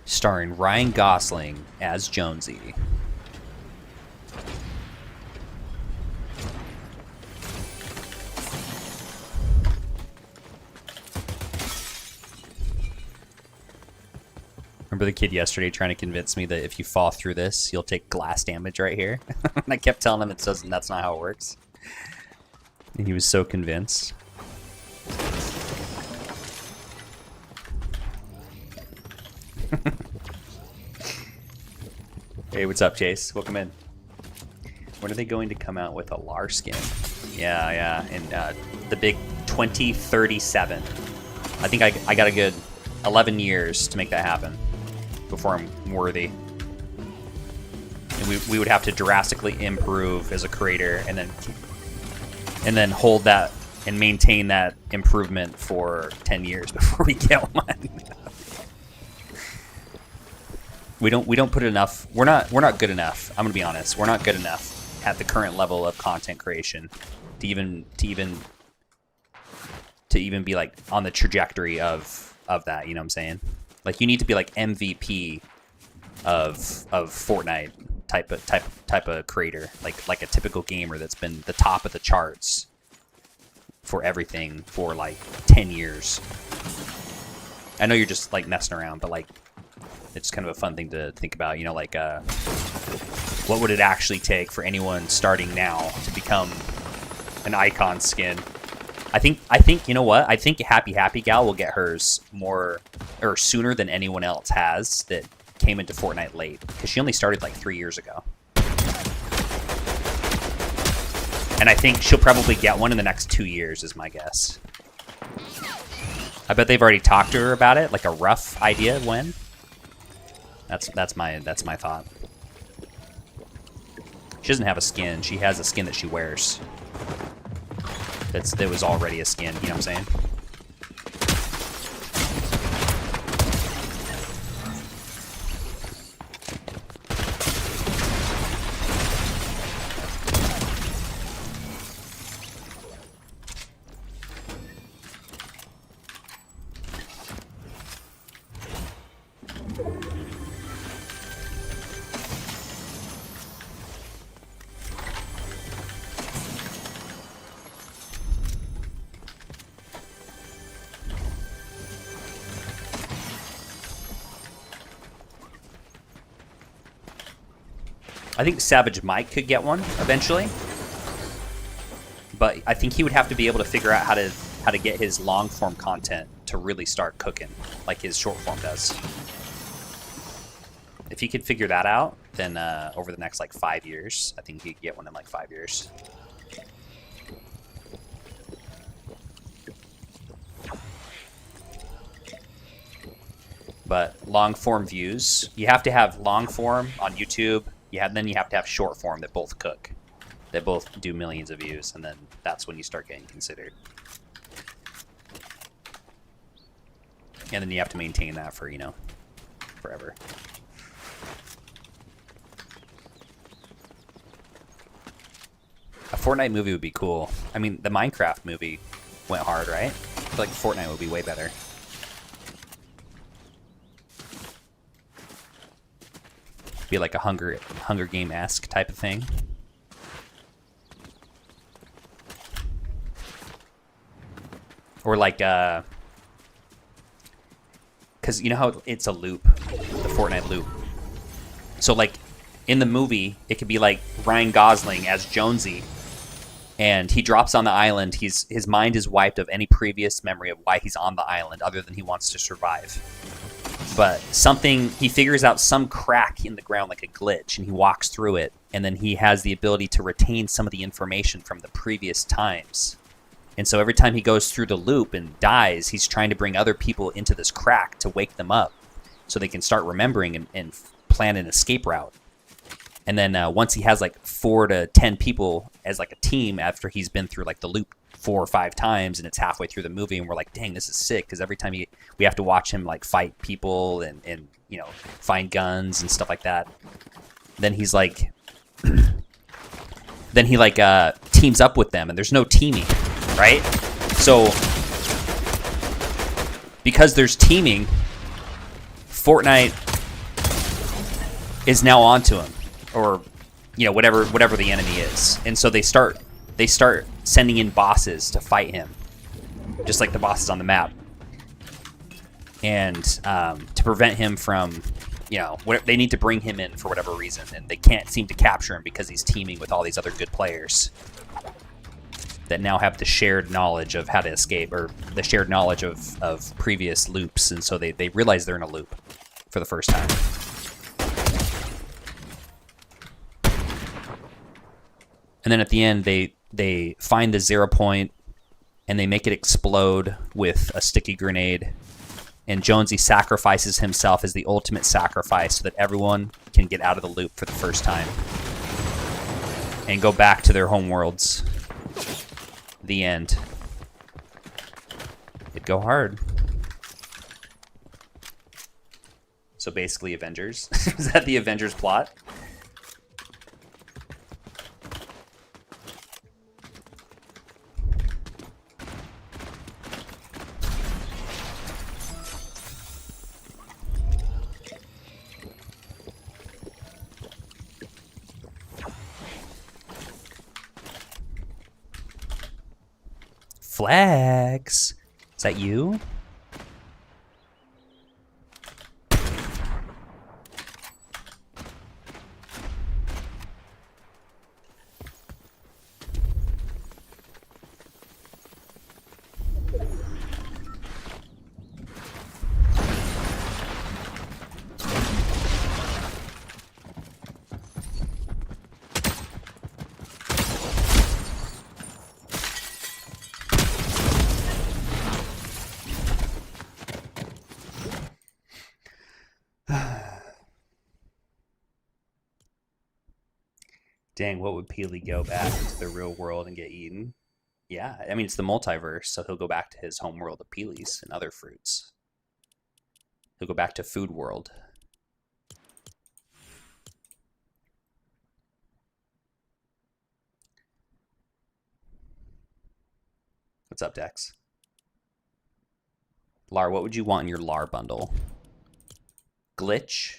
Starring Ryan Gosling as Jonesy. Remember the kid yesterday trying to convince me that if you fall through this, you'll take glass damage right here? And I kept telling him that's not how it works. And he was so convinced. Hey, what's up, Chase? Welcome in. When are they going to come out with a Lar skin? Yeah, and the big 2037. I think I got a good 11 years to make that happen before I'm worthy. And we would have to drastically improve as a creator, and then hold that and maintain that improvement for 10 years before we get one. We don't put enough. We're not good enough. I'm gonna be honest. We're not good enough at the current level of content creation to even be like on the trajectory of that. You know what I'm saying? Like, you need to be like MVP of Fortnite type of creator, like a typical gamer that's been the top of the charts for everything for like 10 years. I know you're just like messing around, but like, it's kind of a fun thing to think about, you know, like what would it actually take for anyone starting now to become an icon skin? I think you know what? I think Happy Gal will get hers more or sooner than anyone else has that came into Fortnite late, because she only started like 3 years ago. And I think she'll probably get one in the next 2 years is my guess. I bet they've already talked to her about it, like a rough idea when. That's my thought. She doesn't have a skin. She has a skin that she wears. That was already a skin, you know what I'm saying? I think Savage Mike could get one eventually. But I think he would have to be able to figure out how to get his long form content to really start cooking like his short form does. If he could figure that out, then over the next like 5 years, I think he could get one in like 5 years. But long form views, you have to have long form on YouTube. Then you have to have short form that both cook, that both do millions of views, and then that's when you start getting considered. And then you have to maintain that for, you know, forever. A Fortnite movie would be cool. I mean, the Minecraft movie went hard, right? I feel like Fortnite would be way better. Be like a Hunger Game-esque type of thing. Or like, because you know how it's a loop, the Fortnite loop. So like, in the movie, it could be like Ryan Gosling as Jonesy, and he drops on the island. His mind is wiped of any previous memory of why he's on the island, other than he wants to survive. But he figures out some crack in the ground, like a glitch, and he walks through it, and then he has the ability to retain some of the information from the previous times. And so every time he goes through the loop and dies, he's trying to bring other people into this crack to wake them up so they can start remembering and plan an escape route. And then once he has like 4 to 10 people as like a team after he's been through like the loop 4 or 5 times, and it's halfway through the movie, and we're like, dang, this is sick, because every time we have to watch him like fight people and you know, find guns and stuff like that. Then he's like, then he like teams up with them, and there's no teaming, right? So because there's teaming, Fortnite is now onto him, or you know, whatever the enemy is, and so they start sending in bosses to fight him, just like the bosses on the map, and to prevent him from, you know, they need to bring him in for whatever reason, and they can't seem to capture him because he's teaming with all these other good players that now have the shared knowledge of how to escape, or the shared knowledge of previous loops, and so they realize they're in a loop for the first time. And then at the end, they find the 0 point, and they make it explode with a sticky grenade. And Jonesy sacrifices himself as the ultimate sacrifice so that everyone can get out of the loop for the first time and go back to their home worlds. The end. It'd go hard. So basically Avengers. Is that the Avengers plot? Flags. Is that you? Dang, what would Peely go back to the real world and get eaten? Yeah, I mean, it's the multiverse, so he'll go back to his home world of Peelies and other fruits. He'll go back to Food World. What's up, Dex? Lar, what would you want in your Lar bundle? Glitch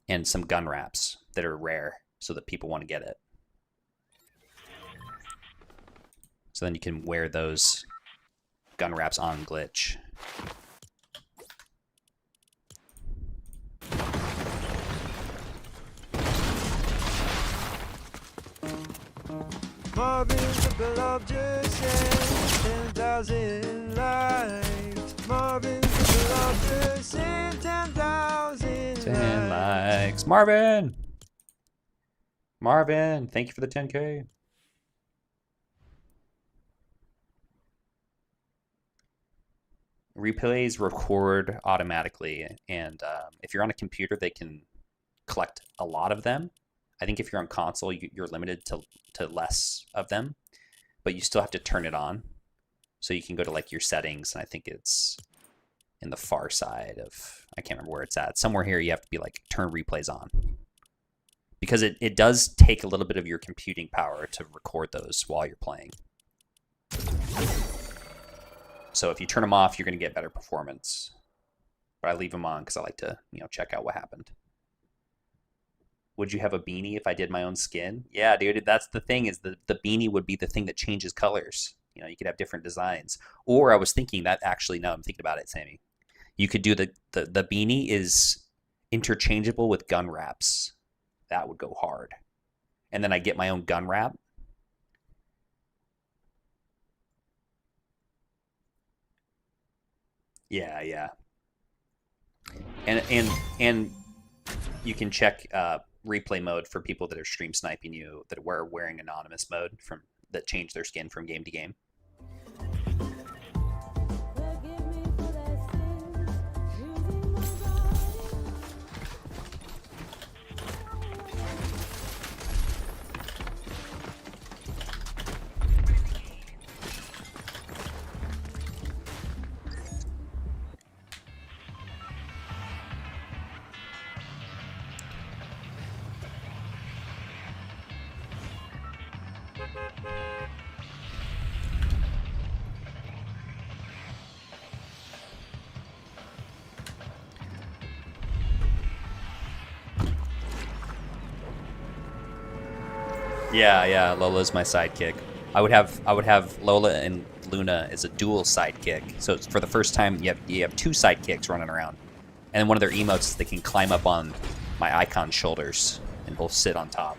and some gun wraps that are rare, so that people want to get it. So then you can wear those gun wraps on Glitch. Marvin's a beloved just sent 10,000 likes. Marvin's a beloved just sent 10,000 10 likes. Marvin! Marvin, thank you for the 10K. Replays record automatically, and if you're on a computer, they can collect a lot of them. I think if you're on console, you're limited to less of them, but you still have to turn it on. So you can go to like your settings, and I think it's in the far side of, I can't remember where it's at. Somewhere here you have to be like turn replays on. Because it does take a little bit of your computing power to record those while you're playing. So if you turn them off, you're going to get better performance. But I leave them on because I like to, check out what happened. Would you have a beanie if I did my own skin? Yeah, dude, that's the thing, is the beanie would be the thing that changes colors. You could have different designs. Or I was thinking that, actually, no, I'm thinking about it, Sammy. You could do the beanie is interchangeable with gun wraps. That would go hard. And then I get my own gun wrap. Yeah. And you can check replay mode for people that are stream sniping you that were wearing anonymous mode that change their skin from game to game. Yeah, Lola's my sidekick. I would have Lola and Luna as a dual sidekick. So for the first time, you have two sidekicks running around, and then one of their emotes is they can climb up on my icon's shoulders and both sit on top.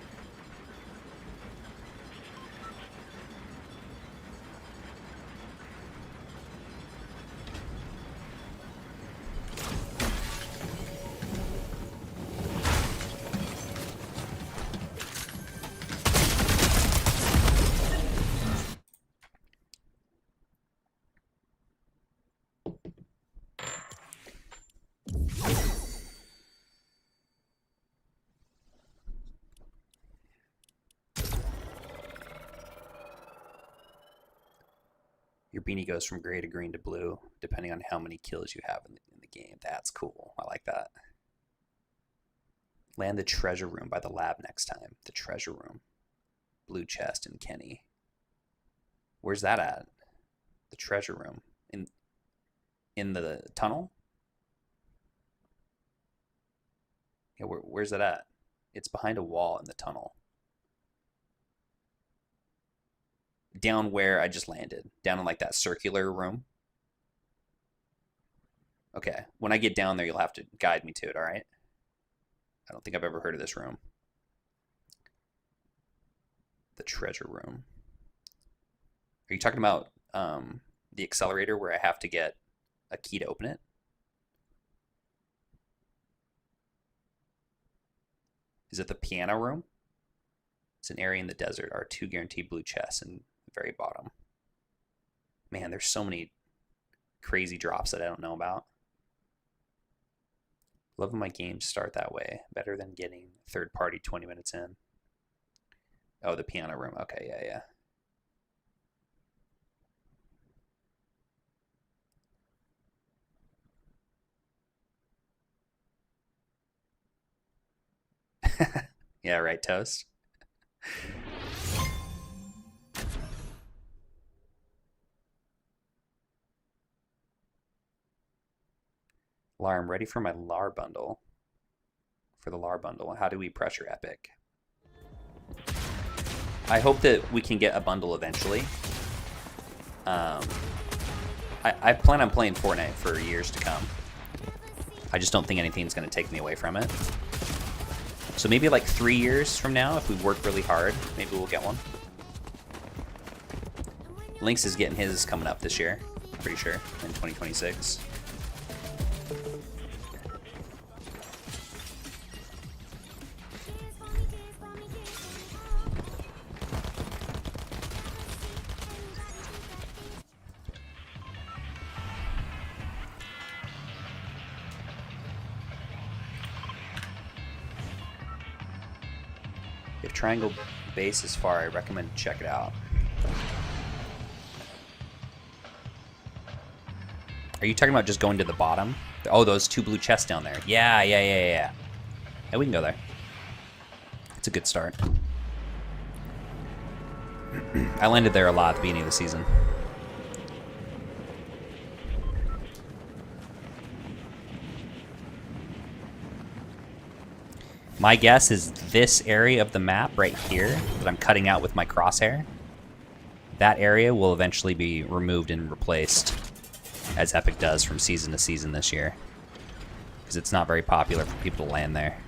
Your beanie goes from gray to green to blue, depending on how many kills you have in the game. That's cool. I like that. Land the treasure room by the lab next time. The treasure room. Blue chest and Kenny. Where's that at? The treasure room. In the tunnel? Yeah, where's that at? It's behind a wall in the tunnel. Down where I just landed. Down in like that circular room. Okay. When I get down there, you'll have to guide me to it, all right? I don't think I've ever heard of this room. The treasure room. Are you talking about the accelerator where I have to get a key to open it? Is it the piano room? It's an area in the desert. Our 2 guaranteed blue chests and very bottom. Man, there's so many crazy drops that I don't know about. Love when my games start that way. Better than getting third party 20 minutes in. Oh, the piano room. Okay, yeah. Yeah, right, Toast. Lar, I'm ready for my Lar bundle. For the Lar bundle. How do we pressure Epic? I hope that we can get a bundle eventually. I plan on playing Fortnite for years to come. I just don't think anything's going to take me away from it. So maybe like 3 years from now, if we work really hard, maybe we'll get one. Lynx is getting his coming up this year, pretty sure, in 2026. If Triangle Base is far, I recommend check it out. Are you talking about just going to the bottom? Oh, those 2 blue chests down there. Yeah. Yeah, we can go there. It's a good start. I landed there a lot at the beginning of the season. My guess is this area of the map right here that I'm cutting out with my crosshair, that area will eventually be removed and replaced, as Epic does from season to season this year, because it's not very popular for people to land there.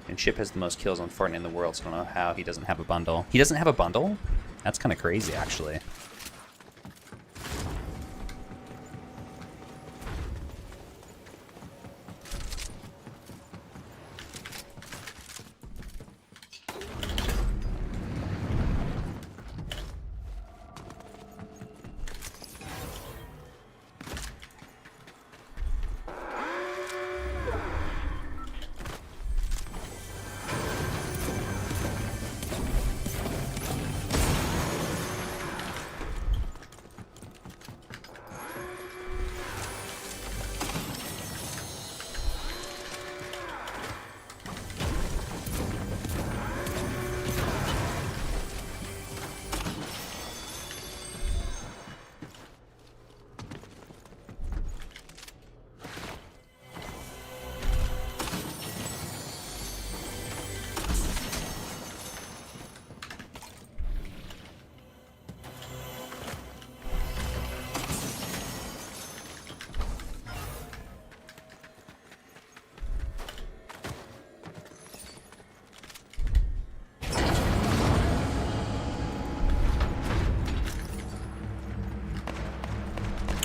And Chip has the most kills on Fortnite in the world, so I don't know how he doesn't have a bundle. He doesn't have a bundle? That's kind of crazy, actually.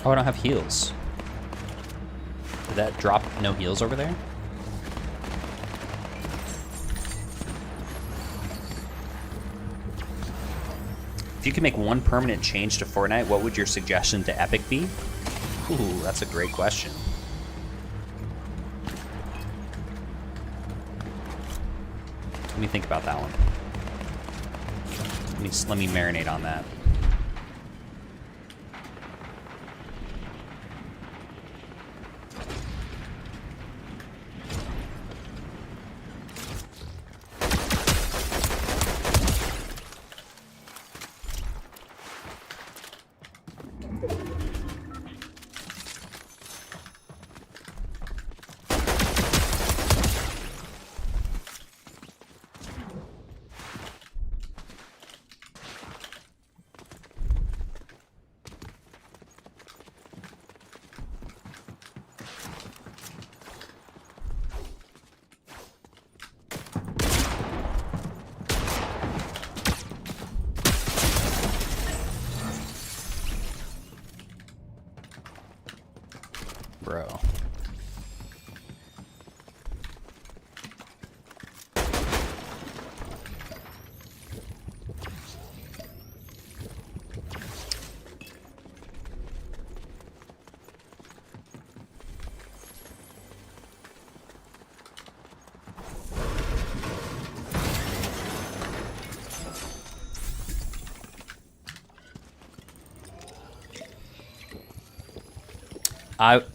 Oh, I don't have heals. Did that drop no heals over there? If you could make one permanent change to Fortnite, what would your suggestion to Epic be? Ooh, that's a great question. Let me think about that one. Let me marinate on that. Bro.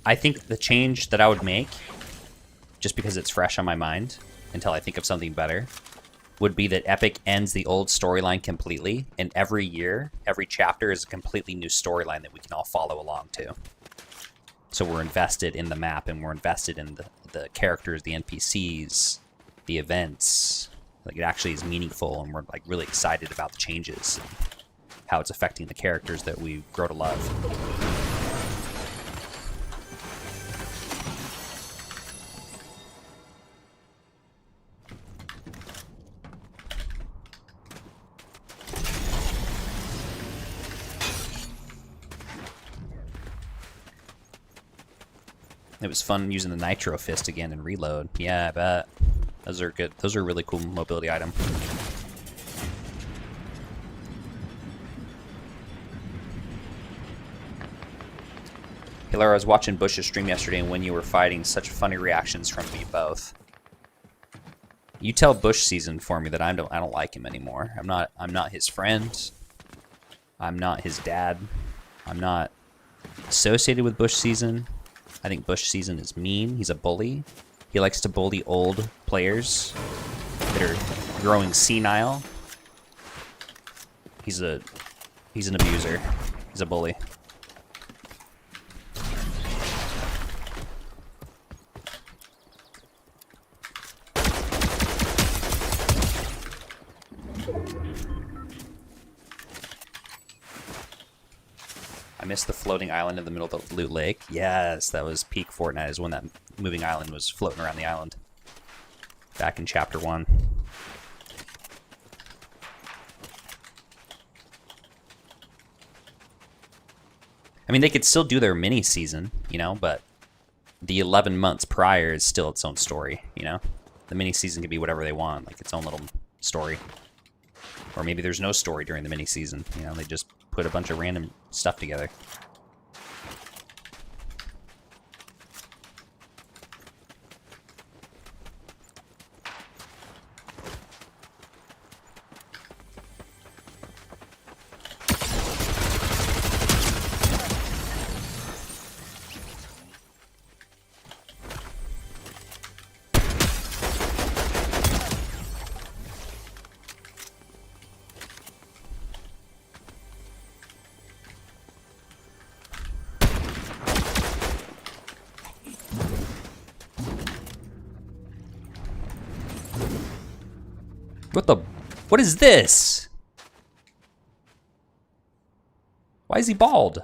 I think the change that I would make, just because it's fresh on my mind until I think of something better, would be that Epic ends the old storyline completely, and every year, every chapter is a completely new storyline that we can all follow along to. So we're invested in the map, and we're invested in the characters, the NPCs, the events. Like, it actually is meaningful, and we're like really excited about the changes, and how it's affecting the characters that we grow to love. It was fun using the Nitro Fist again and reload. Yeah, I bet. Those are good. Those are a really cool mobility item. Hey Laura, I was watching Bush's stream yesterday, and when you were fighting, such funny reactions from you both. You tell Bush season for me that I don't like him anymore. I'm not his friend. I'm not his dad. I'm not associated with Bush season. I think Bush season is mean. He's a bully. He likes to bully old players that are growing senile. He's an abuser. He's a bully. I missed the floating island in the middle of the Loot Lake. Yes, that was peak Fortnite, is when that moving island was floating around the island. Back in Chapter 1. I mean, they could still do their mini season, you know, but the 11 months prior is still its own story, you know? The mini season can be whatever they want, like its own little story. Or maybe there's no story during the mini season, you know, they just put a bunch of random stuff together. What is this? Why is he bald?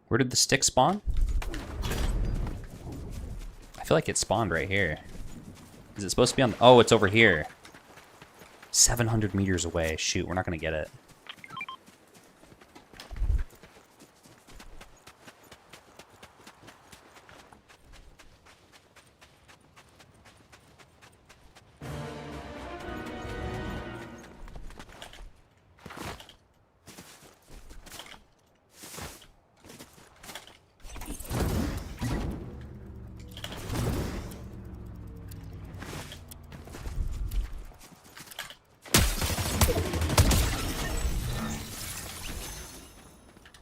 Where did the stick spawn? I feel like it spawned right here. Is it supposed to be on? Oh, it's over here. 700 meters away. Shoot, we're not gonna get it.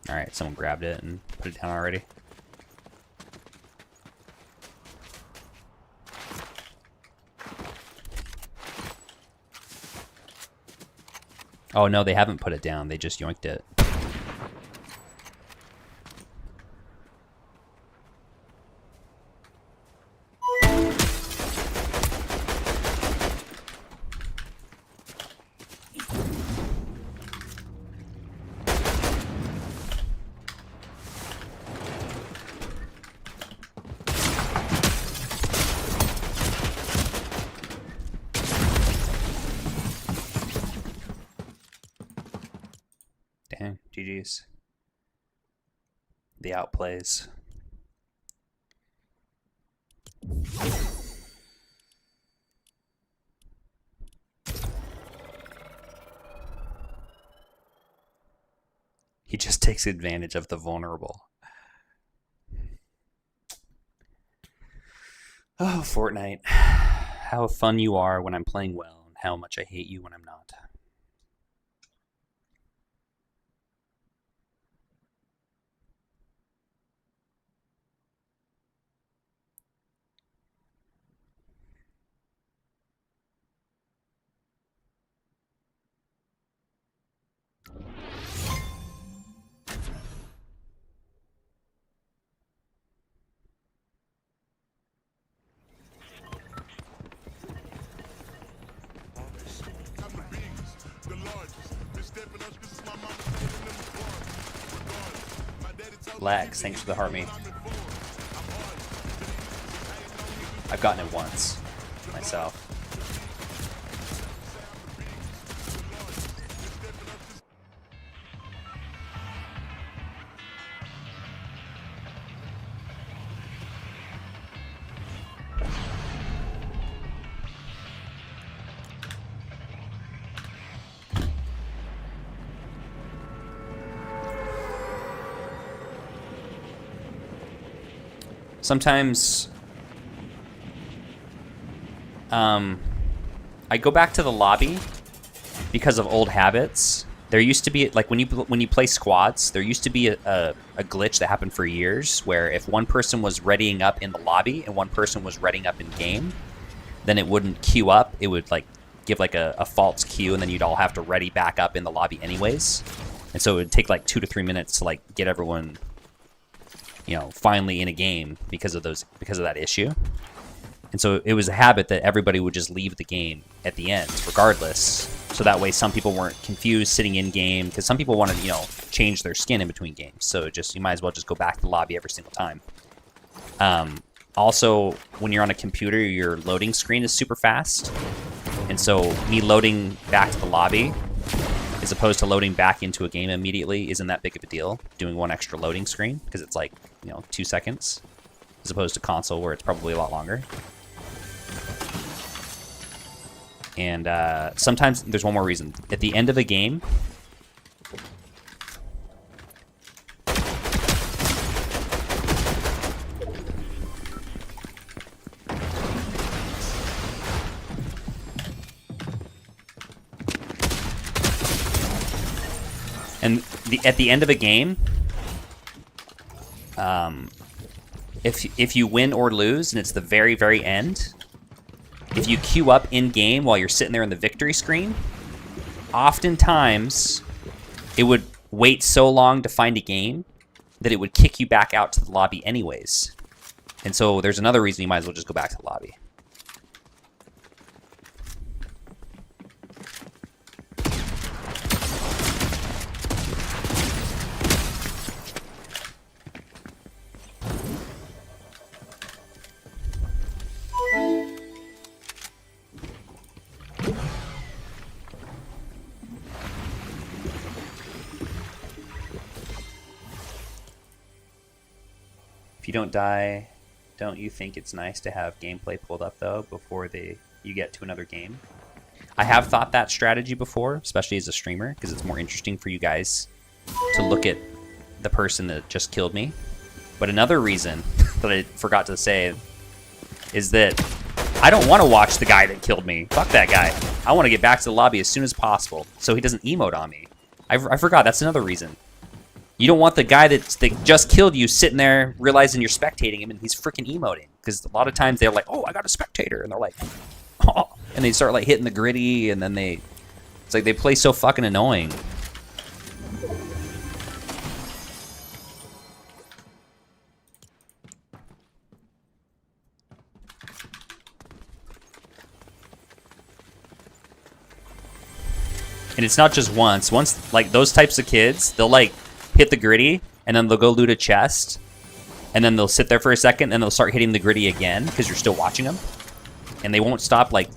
Alright, someone grabbed it and put it down already. Oh no, they haven't put it down, they just yoinked it. Dang, GG's. The outplays. He just takes advantage of the vulnerable. Oh, Fortnite. How fun you are when I'm playing well, and how much I hate you when I'm not. Lex, thanks for the heart me. I've gotten it once myself. Sometimes I go back to the lobby because of old habits. There used to be, like, when you play squads, there used to be a glitch that happened for years where if one person was readying up in the lobby and one person was readying up in game, then it wouldn't queue up. It would like give like a false queue, and then you'd all have to ready back up in the lobby anyways. And so it would take like 2 to 3 minutes to like get everyone, you know, finally in a game because of that issue. And so it was a habit that everybody would just leave the game at the end regardless, so that way some people weren't confused sitting in game, because some people wanted, you know, change their skin in between games. So you might as well just go back to the lobby every single time. Also, when you're on a computer, your loading screen is super fast, and so me loading back to the lobby as opposed to loading back into a game immediately isn't that big of a deal, doing one extra loading screen, because it's like, you know, 2 seconds, as opposed to console where it's probably a lot longer. And sometimes there's one more reason. At the end of a game, at the end of a game, if you win or lose, and it's the very, very end, if you queue up in-game while you're sitting there in the victory screen, oftentimes it would wait so long to find a game that it would kick you back out to the lobby anyways. And so there's another reason you might as well just go back to the lobby. If you don't die, don't you think it's nice to have gameplay pulled up, though, before you get to another game? I have thought that strategy before, especially as a streamer, because it's more interesting for you guys to look at the person that just killed me. But another reason that I forgot to say is that I don't want to watch the guy that killed me. Fuck that guy. I want to get back to the lobby as soon as possible so he doesn't emote on me. I forgot, that's another reason. You don't want the guy that just killed you sitting there realizing you're spectating him and he's freaking emoting. Because a lot of times they're like, oh, I got a spectator. And they're like, oh. And they start like hitting the gritty, and then it's like they play so fucking annoying. And it's not just once. Once, like, those types of kids, they'll like hit the gritty, and then they'll go loot a chest, and then they'll sit there for a second, and they'll start hitting the gritty again because you're still watching them, and they won't stop like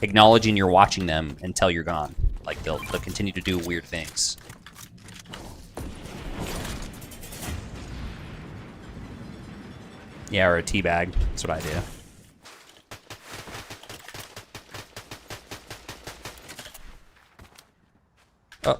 acknowledging you're watching them until you're gone. Like they'll continue to do weird things. Yeah, or a teabag. That's what I do. Oh.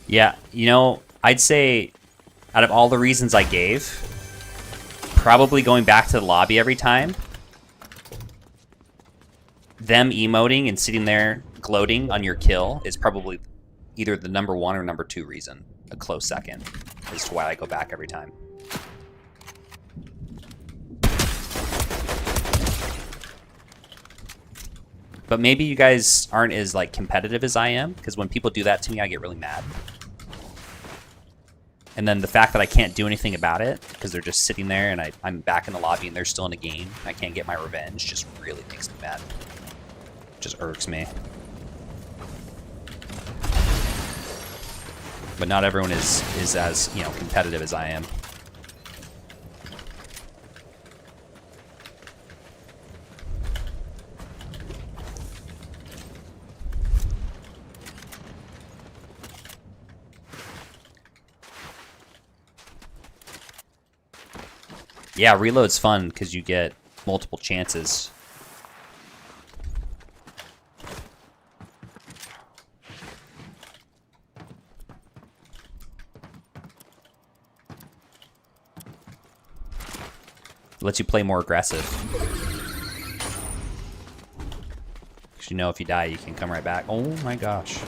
Yeah, you know, I'd say out of all the reasons I gave, probably going back to the lobby every time, them emoting and sitting there gloating on your kill is probably either the number 1 or number 2 reason, a close second, as to why I go back every time. But maybe you guys aren't as like competitive as I am, because when people do that to me, I get really mad. And then the fact that I can't do anything about it, because they're just sitting there and I'm back in the lobby and they're still in a game, I can't get my revenge, just really makes me mad. Just irks me. But not everyone is as, you know, competitive as I am. Yeah, reload's fun because you get multiple chances. Lets you play more aggressive. Because you know if you die, you can come right back. Oh my gosh.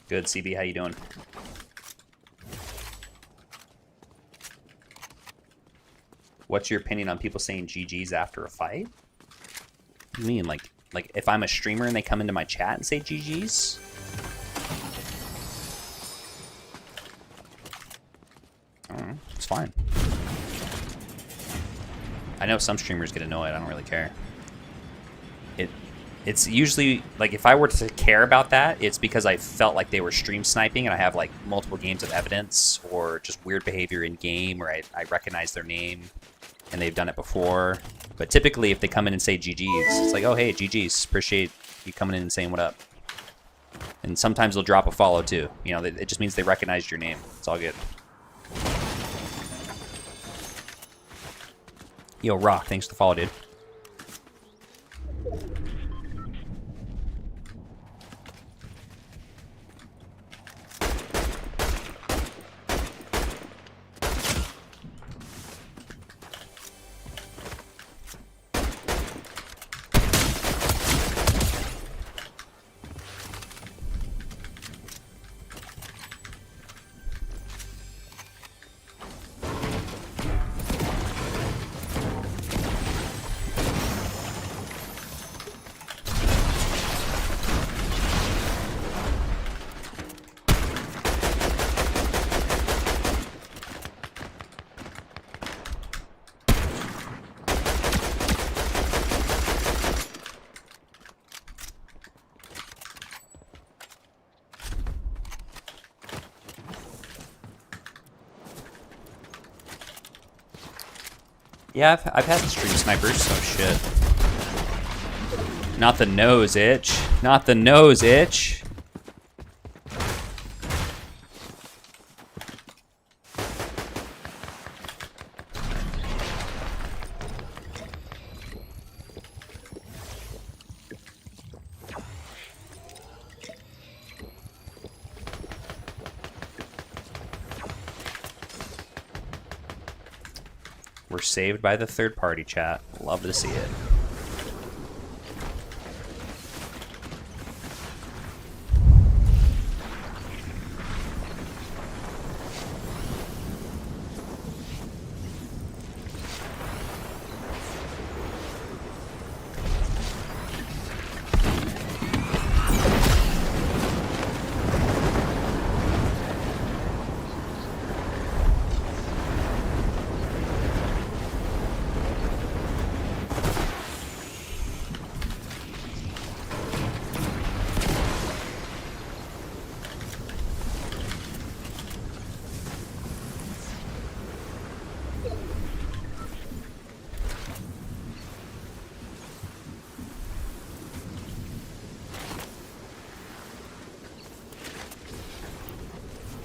Good, CB, how you doing? What's your opinion on people saying GG's after a fight? What do you mean, like if I'm a streamer and they come into my chat and say GG's? I don't know, it's fine. I know some streamers get annoyed, I don't really care. It's usually, like, if I were to care about that, it's because I felt like they were stream sniping and I have, like, multiple games of evidence or just weird behavior in game or I recognize their name and they've done it before. But typically, if they come in and say GG's, it's like, oh, hey, GG's, appreciate you coming in and saying what up. And sometimes they'll drop a follow, too. You know, it just means they recognized your name. It's all good. Yo, Rock, thanks for the follow, dude. Yeah, I've had stream snipers, so shit. Not the nose itch. Not the nose itch. We're saved by the third party chat. Love to see it.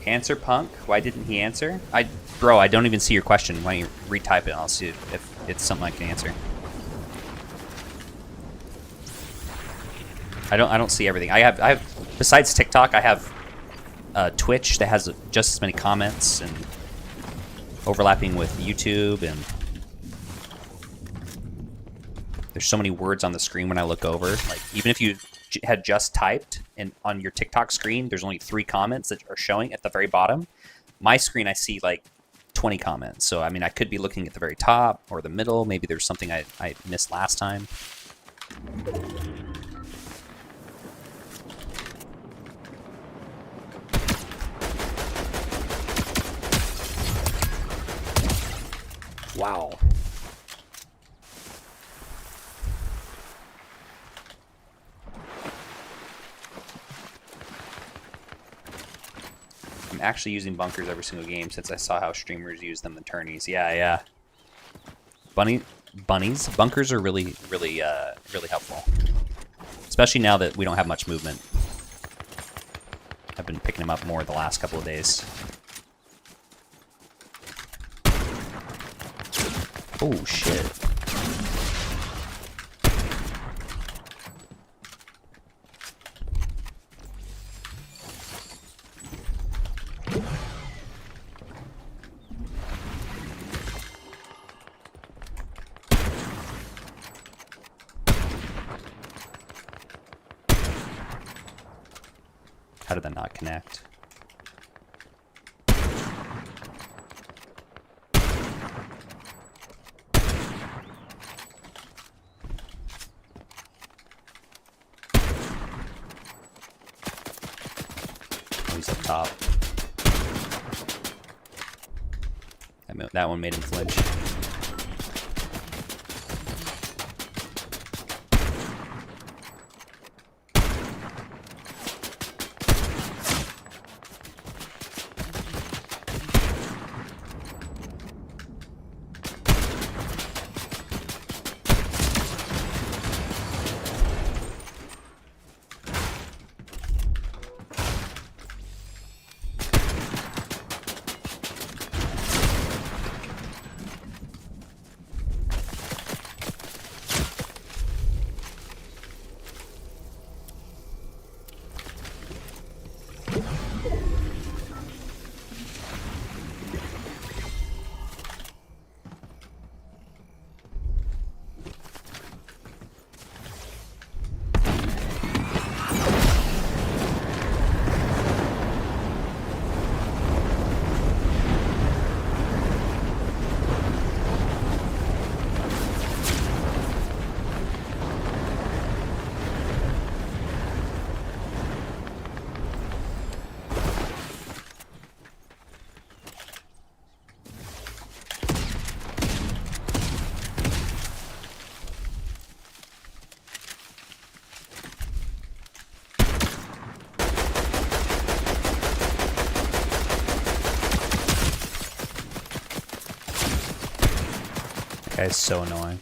Answer Punk. Why didn't he answer? Bro, I don't even see your question. Why don't you retype it and I'll see if it's something I can answer. I don't see everything. I have besides TikTok, I have Twitch that has just as many comments and overlapping with YouTube, and there's so many words on the screen when I look over. Like, even if you had just typed and on your TikTok screen, there's only 3 comments that are showing at the very bottom. My screen, I see like 20 comments. So, I mean, I could be looking at the very top or the middle. Maybe there's something I missed last time. Wow. I'm actually using bunkers every single game since I saw how streamers use them in tourneys. Yeah. Bunnies. Bunkers are really helpful. Especially now that we don't have much movement. I've been picking them up more the last couple of days. Oh, shit. How did that not connect? He's up top. That one made him flinch. Guy's so annoying.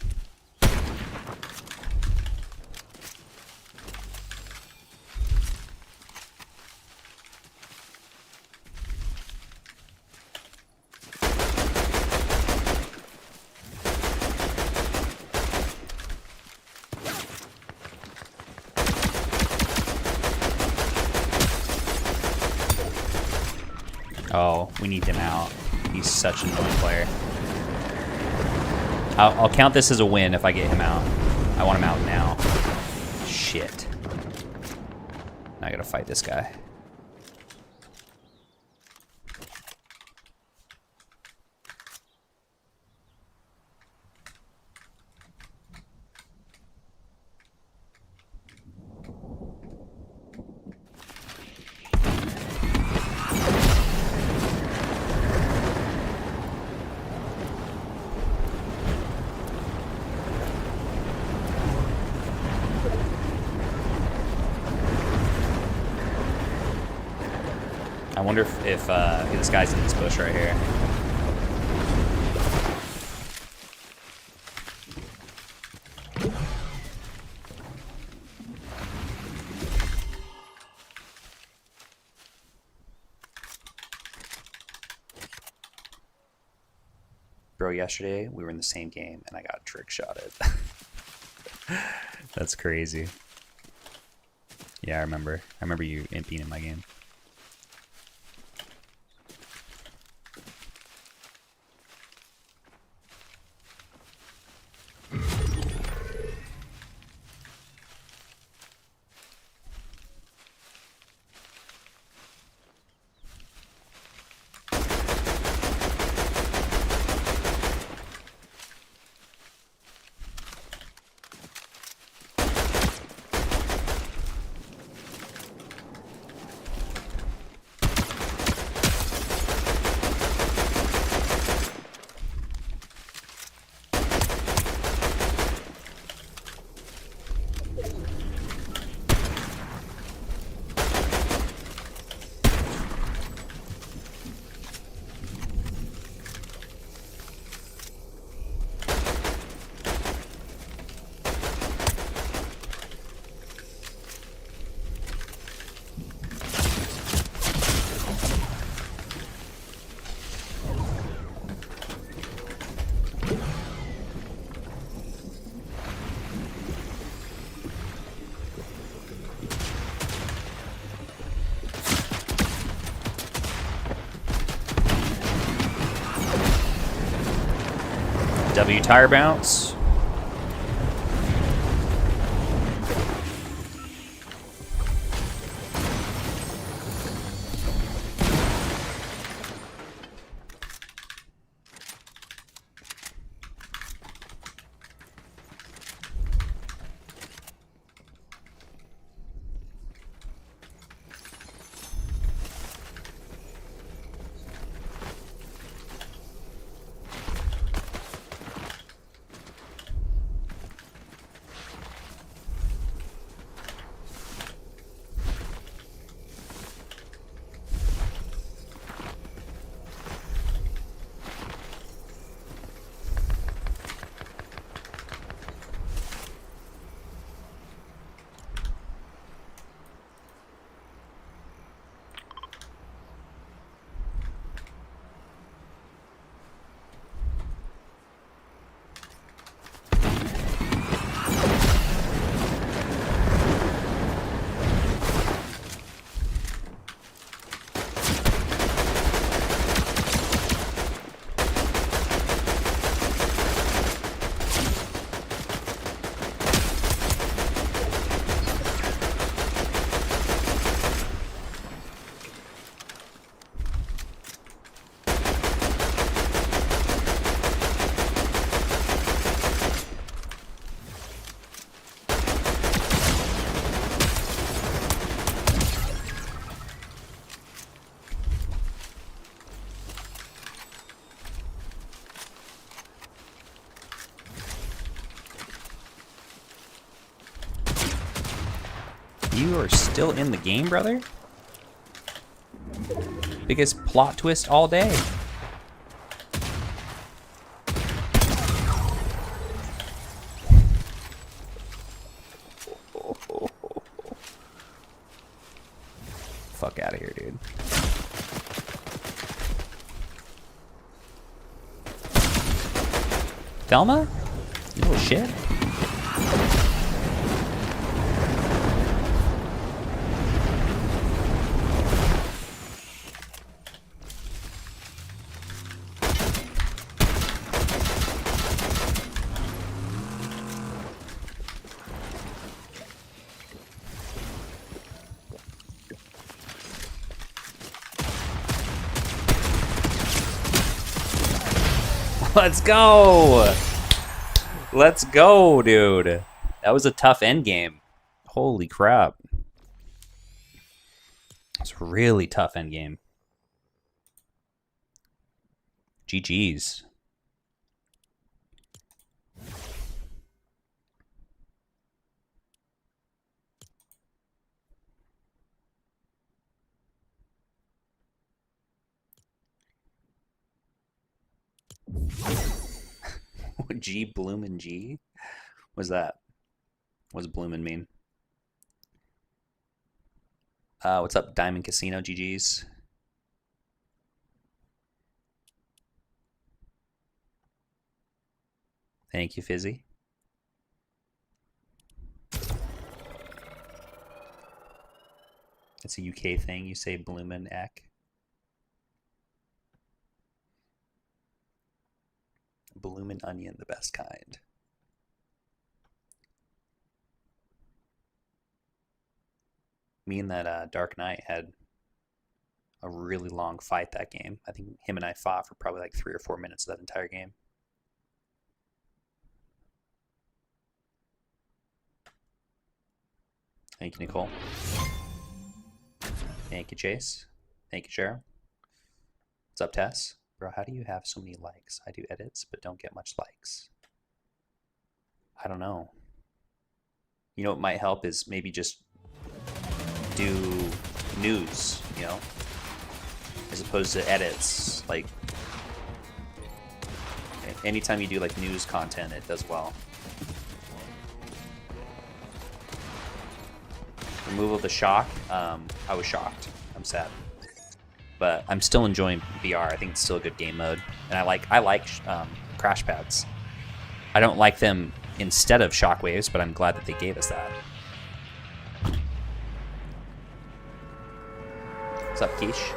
Oh, we need him out. He's such an annoying player. I'll count this as a win if I get him out. I want him out now. Shit. Now I gotta fight this guy. I wonder if this guy's in this bush right here. bro, yesterday we were in the same game and I got trick shotted. That's crazy. Yeah, I remember. I remember you imping in my game. W tire bounce. You are still in the game, brother? Biggest plot twist all day. Fuck out of here, dude. Thelma? You little shit. Let's go! Let's go, dude. That was a tough end game. Holy crap. It's a really tough end game. GG's. G Bloomin' G? What's that? What's Bloomin' mean? What's up, Diamond Casino? GG's. Thank you, Fizzy. It's a UK thing. You say bloomin' ek. Bloomin' onion, the best kind. Me and that Dark Knight had a really long fight that game. I think him and I fought for probably like 3 or 4 minutes of that entire game. Thank you, Nicole. Thank you, Chase. Thank you, Cheryl. What's up, Tess? Bro, how do you have so many likes? I do edits, but don't get much likes. I don't know. You know what might help is maybe just do news, you know, as opposed to edits. Like, anytime you do like news content, it does well. Removal of the shock. I was shocked. I'm sad, but I'm still enjoying VR. I think it's still a good game mode, and I like crash pads. I don't like them instead of shockwaves, but I'm glad that they gave us that. What's up, Quiche?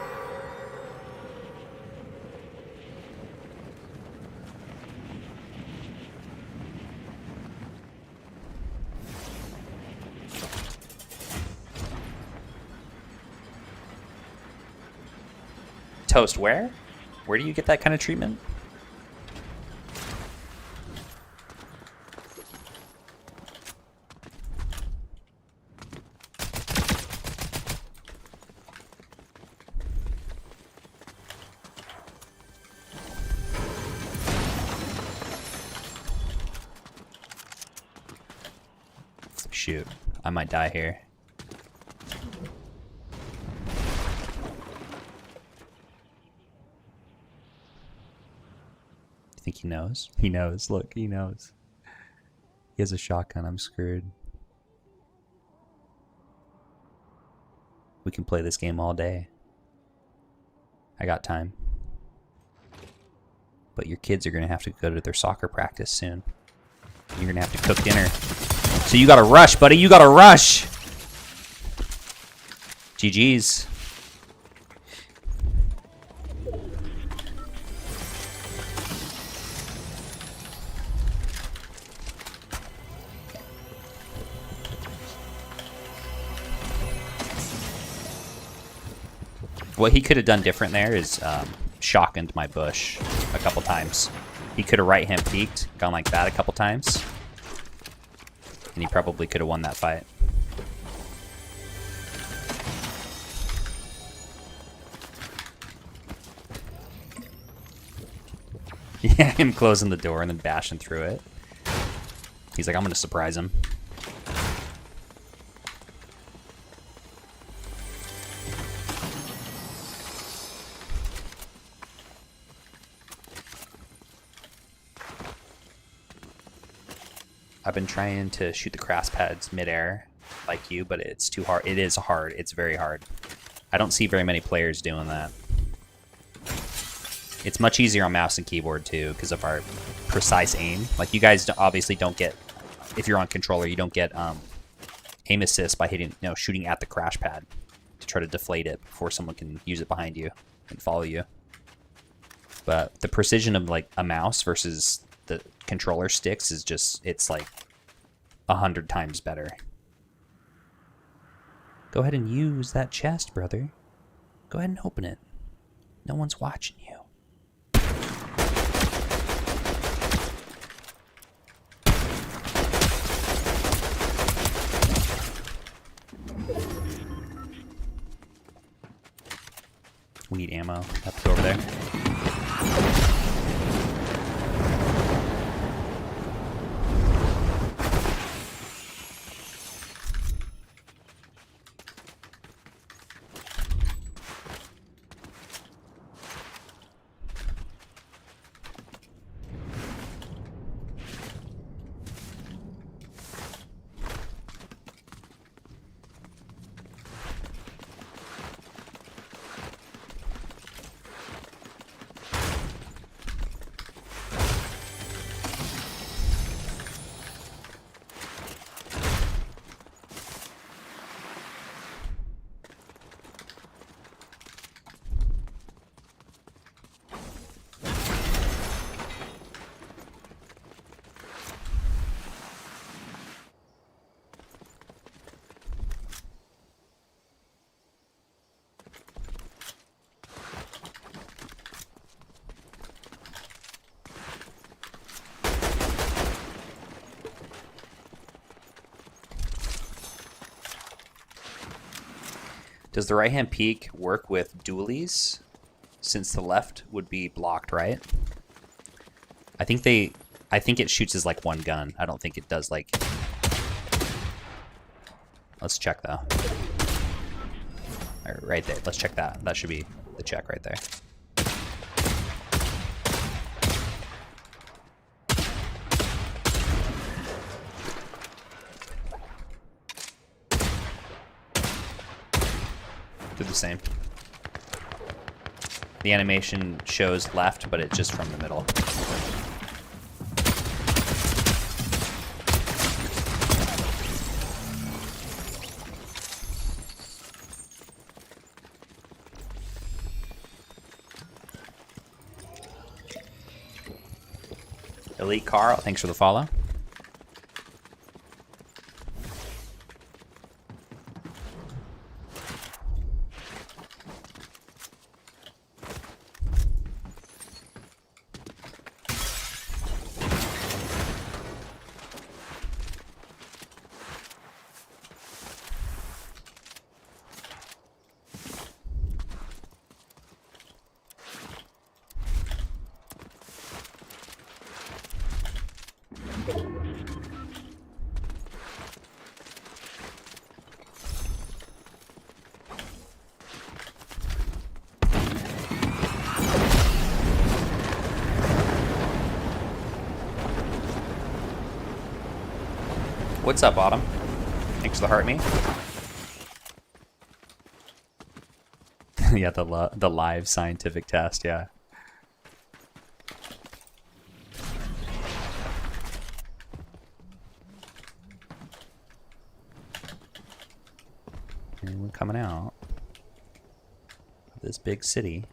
Toast, where? Where do you get that kind of treatment? Shoot, I might die here. You think he knows? He knows. Look, he knows. He has a shotgun. I'm screwed. We can play this game all day. I got time. But your kids are going to have to go to their soccer practice soon. You're going to have to cook dinner. So you gotta rush, buddy. You gotta rush. GG's. What he could have done different there is shotgunned my bush a couple times. He could have right hand peeked, gone like that a couple times. And he probably could have won that fight. Yeah, him closing the door and then bashing through it. He's like, I'm gonna surprise him. I've been trying to shoot the crash pads midair like you, but it's too hard. It is hard. It's very hard. I don't see very many players doing that. It's much easier on mouse and keyboard too because of our precise aim. Like you guys obviously don't get, if you're on controller, you don't get aim assist by hitting, shooting at the crash pad to try to deflate it before someone can use it behind you and follow you. But the precision of like a mouse versus the controller sticks is just, it's like 100 times better. Go ahead and use that chest, brother. Go ahead and open it. No one's watching you. We need ammo. Have to go over there. Does the right-hand peak work with dualies? Since the left would be blocked, right? I think it shoots as like one gun. I don't think it does like... Let's check though. All right there, let's check that. That should be the check right there. Do the same. The animation shows left, but it's just from the middle. Elite Carl, thanks for the follow. What's up, Autumn? Thanks for the heart me. Yeah, the live scientific test, yeah. And we're coming out of this big city.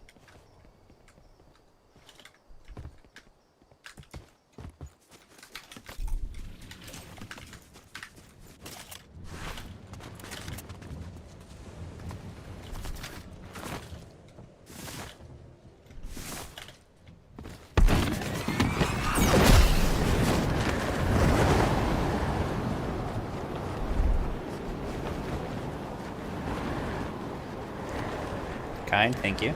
Kind, thank you.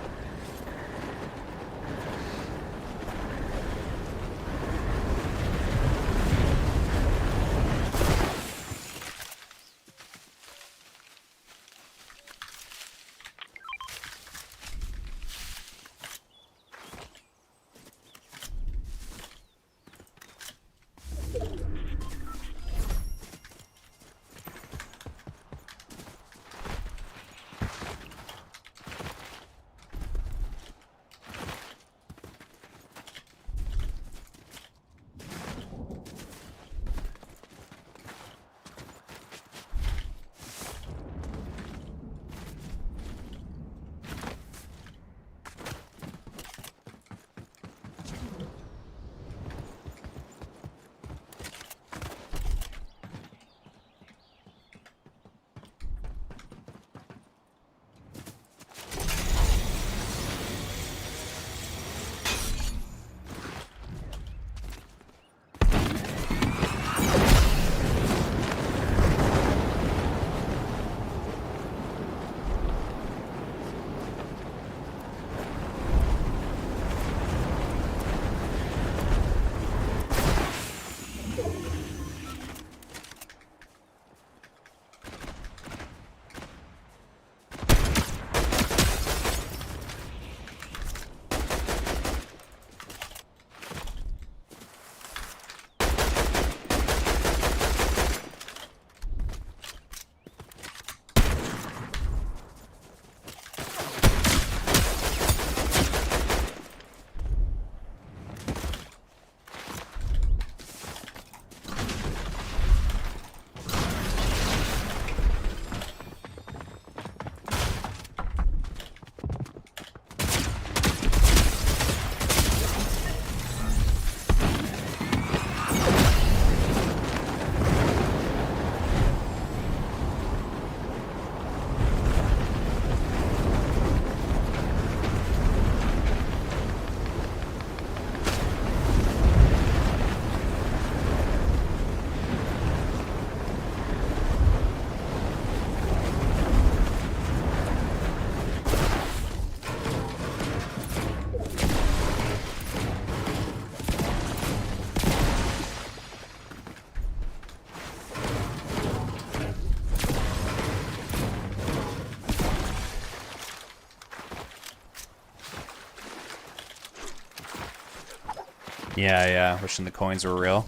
Yeah, yeah. Wishing the coins were real.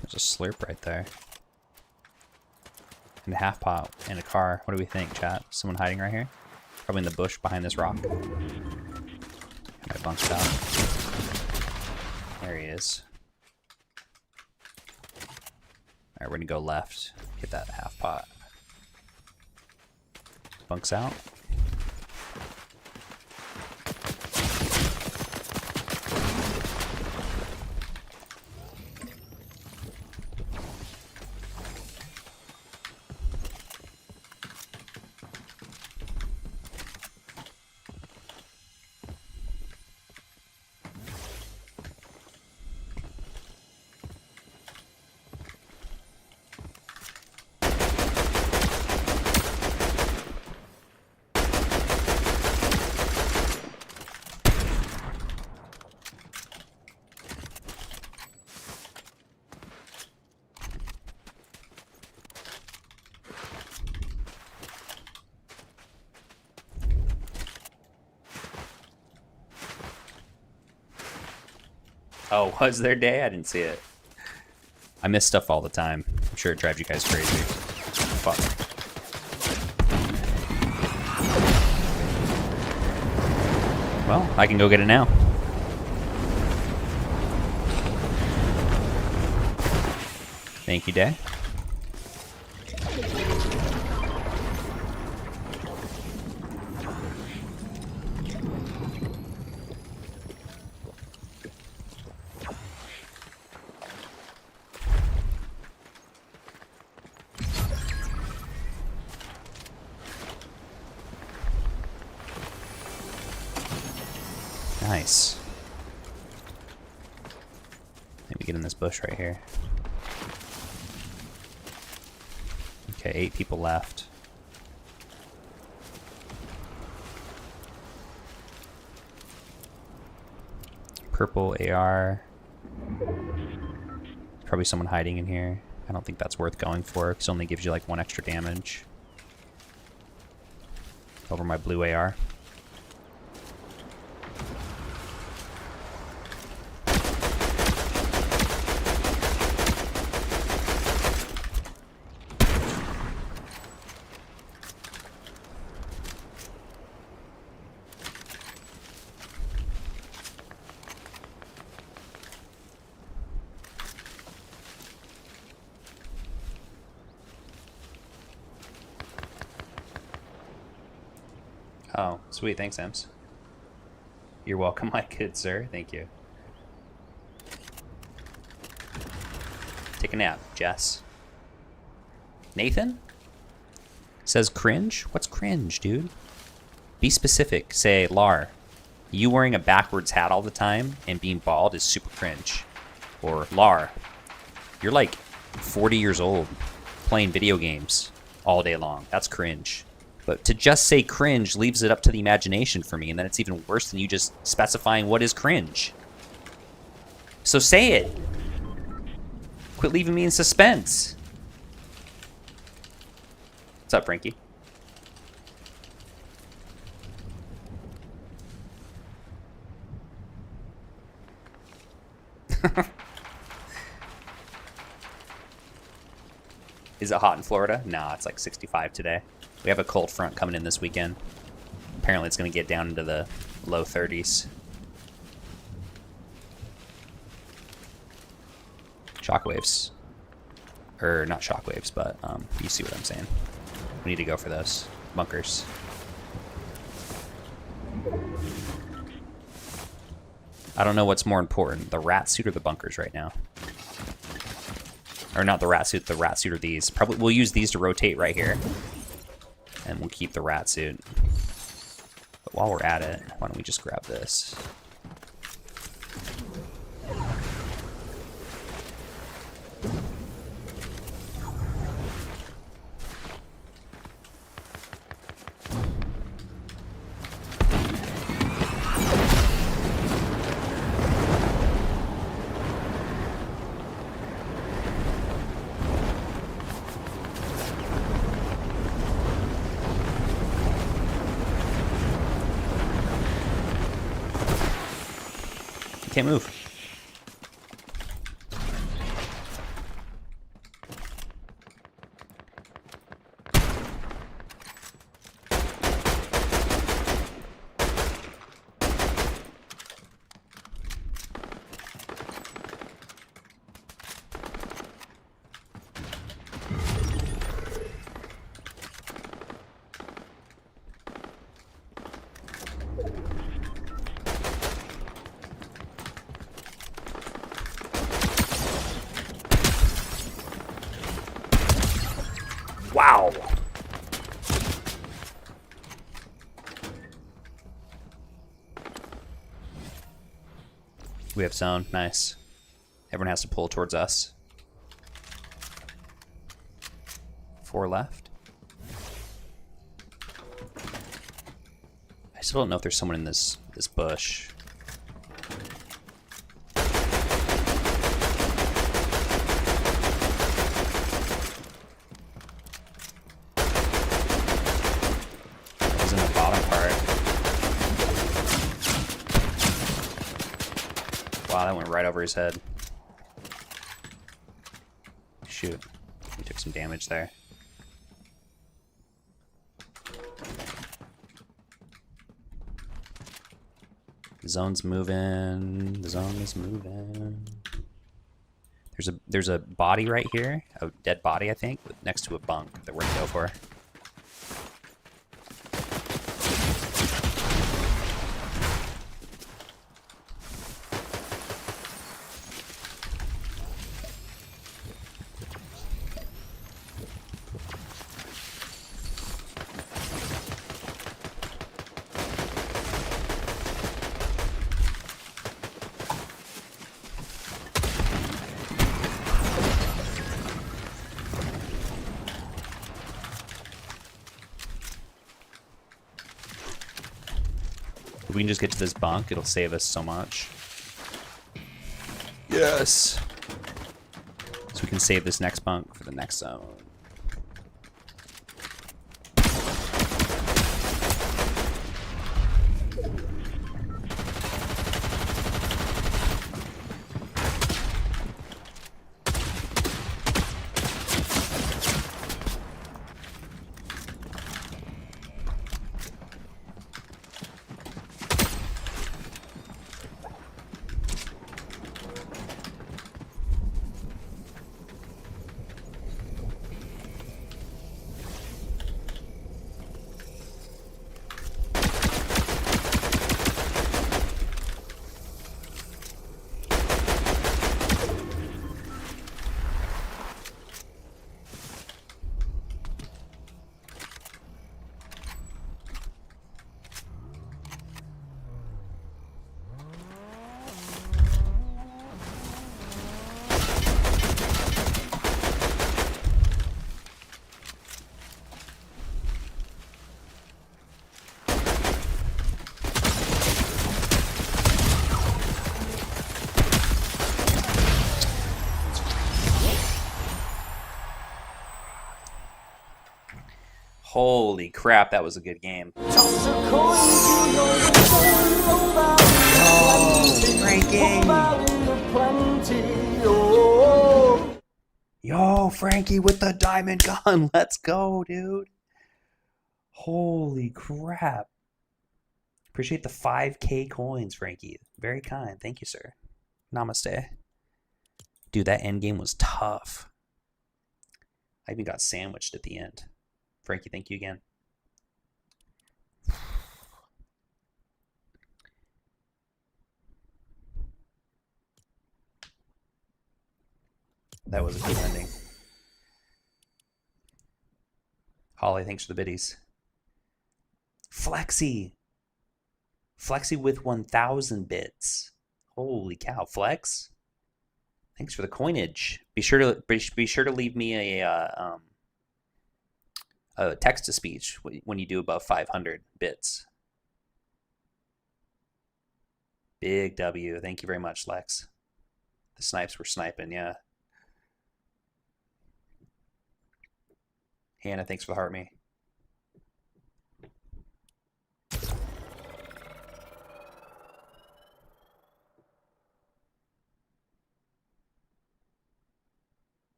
There's a slurp right there. And a half pot in a car. What do we think, chat? Someone hiding right here? Probably in the bush behind this rock. I bunched out. There he is. Alright, we're gonna go left. Get that half pot. Bunks out. Oh, was their day? I didn't see it. I miss stuff all the time. I'm sure it drives you guys crazy. Fuck. Well, I can go get it now. Thank you, Day. Nice. Maybe get in this bush right here. Okay, 8 people left. Purple AR. Probably someone hiding in here. I don't think that's worth going for because it only gives you like 1 extra damage. Over my blue AR. Oh, sweet. Thanks, Ems. You're welcome, my good sir. Thank you. Take a nap, Jess. Nathan? Says cringe? What's cringe, dude? Be specific. Say, Lar, you wearing a backwards hat all the time and being bald is super cringe. Or, Lar, you're like 40 years old playing video games all day long. That's cringe. But to just say cringe leaves it up to the imagination for me, and then it's even worse than you just specifying what is cringe. So say it. Quit leaving me in suspense. What's up, Frankie? Is it hot in Florida? Nah, it's like 65 today. We have a cold front coming in this weekend. Apparently it's going to get down into the low 30s. Shockwaves. Or not shockwaves, but you see what I'm saying. We need to go for those. Bunkers. I don't know what's more important, the rat suit or the bunkers right now. Or not the rat suit or these. Probably we'll use these to rotate right here. And we'll keep the rat suit. But while we're at it, why don't we just grab this? Can't move. Wow. We have zone. Nice. Everyone has to pull towards us. 4 left. I still don't know if there's someone in this bush. In the bottom part. Wow, that went right over his head. Shoot. He took some damage there. The zone's moving. The zone is moving. There's a body right here. A dead body, I think, next to a bunk that we're gonna go for. If we can just get to this bunk, it'll save us so much. Yes! So we can save this next bunk for the next zone. Holy crap, that was a good game. Oh, Frankie! Yo, Frankie with the diamond gun. Let's go, dude. Holy crap. Appreciate the 5K coins, Frankie. Very kind. Thank you, sir. Namaste. Dude, that end game was tough. I even got sandwiched at the end. Frankie, thank you again. That was a good ending. Holly, thanks for the biddies. Flexi. Flexi with 1,000 bits. Holy cow, Flex. Thanks for the coinage. Be sure to leave me a text to speech when you do above 500 bits. Big W. Thank you very much, Lex. The snipes were sniping, yeah. Hannah, thanks for the heart me.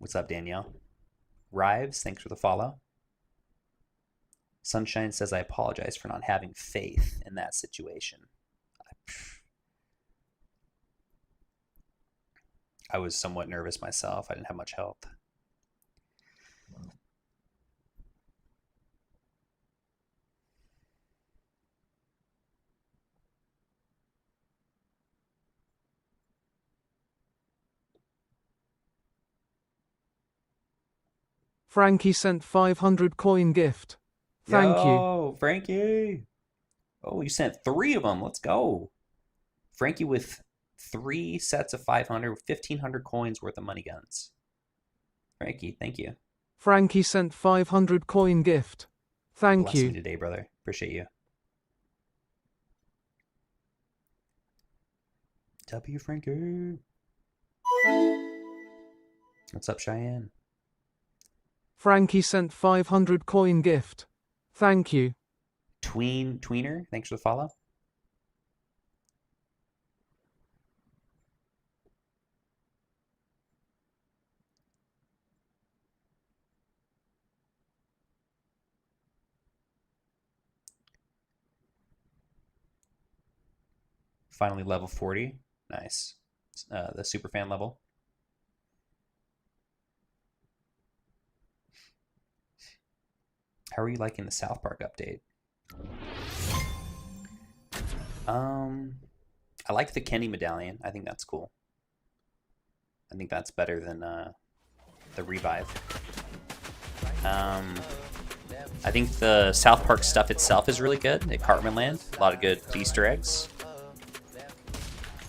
What's up, Danielle? Rives, thanks for the follow. Sunshine says, I apologize for not having faith in that situation. I was somewhat nervous myself. I didn't have much health. Frankie sent 500 coin gift. Thank you. Yo, Frankie. Oh, you sent 3 of them. Let's go. Frankie with 3 sets of 500, 1,500 coins worth of money guns. Frankie, thank you. Frankie sent 500 coin gift. Thank Bless you. me today, brother. Appreciate you. W, Frankie. What's up, Cheyenne? Frankie sent 500 coin gift. Thank you. Tweener, thanks for the follow. Finally level 40. Nice. The superfan level. How are you liking the South Park update? I like the Kenny medallion. I think that's cool. I think that's better than the revive. I think the South Park stuff itself is really good at Cartman Land. A lot of good Easter eggs.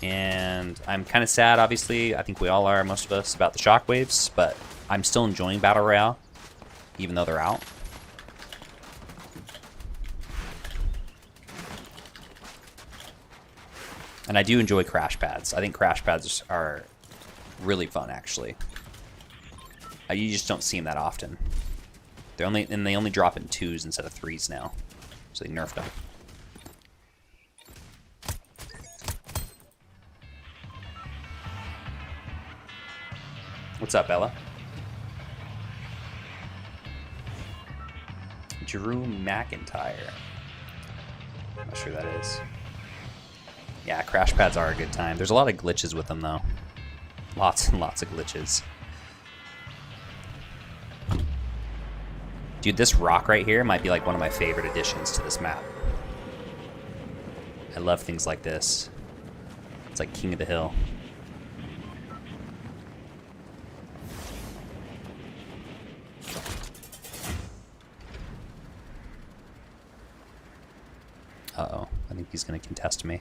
And I'm kind of sad, obviously. I think we all are, most of us, about the shockwaves, but I'm still enjoying Battle Royale, even though they're out. And I do enjoy crash pads. I think crash pads are really fun, actually. You just don't see them that often. They only drop in 2s instead of 3s now, so they nerfed them. What's up, Ella? Drew McIntyre. I'm not sure who that is. Yeah, crash pads are a good time. There's a lot of glitches with them, though. Lots and lots of glitches. Dude, this rock right here might be like one of my favorite additions to this map. I love things like this. It's like King of the Hill. Uh-oh, I think he's gonna contest me.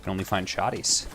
Can only find shotties.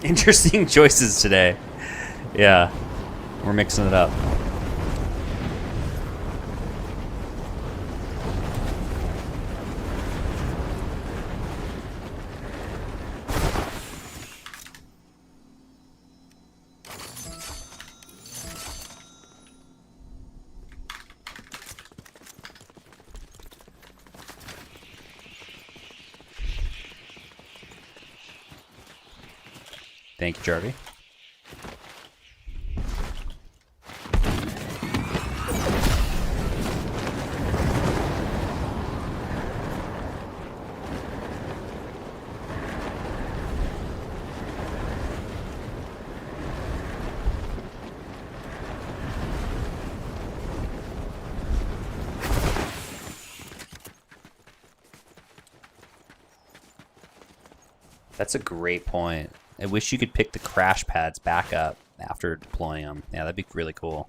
Interesting choices today. Yeah, we're mixing it up. Thank you, Jarvie. That's a great point. I wish you could pick the crash pads back up after deploying them. Yeah, that'd be really cool.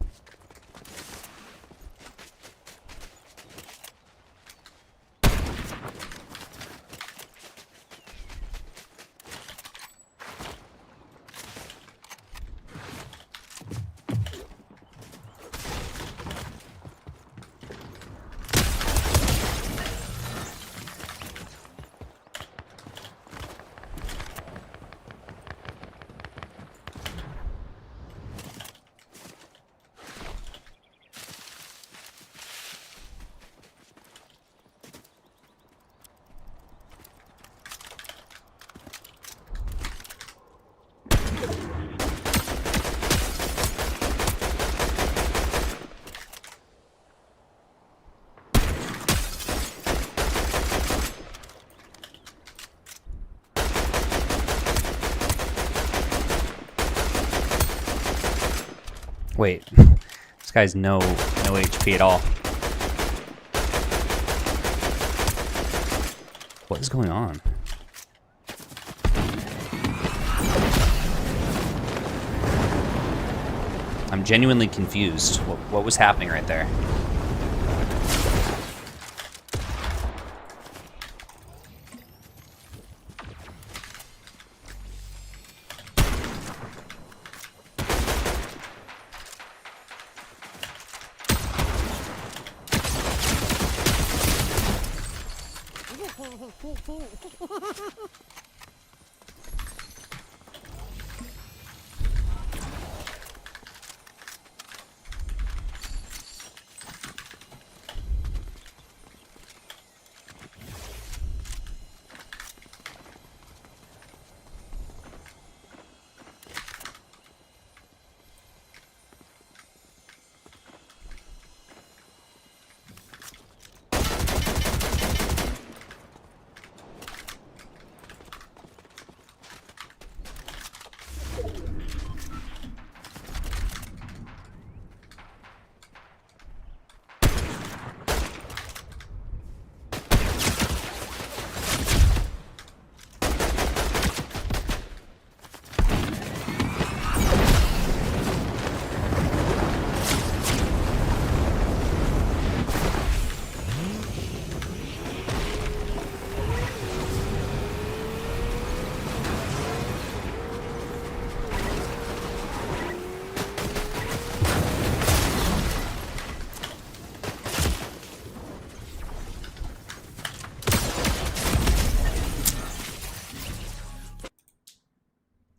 Wait, this guy's no HP at all. What is going on? I'm genuinely confused. What was happening right there?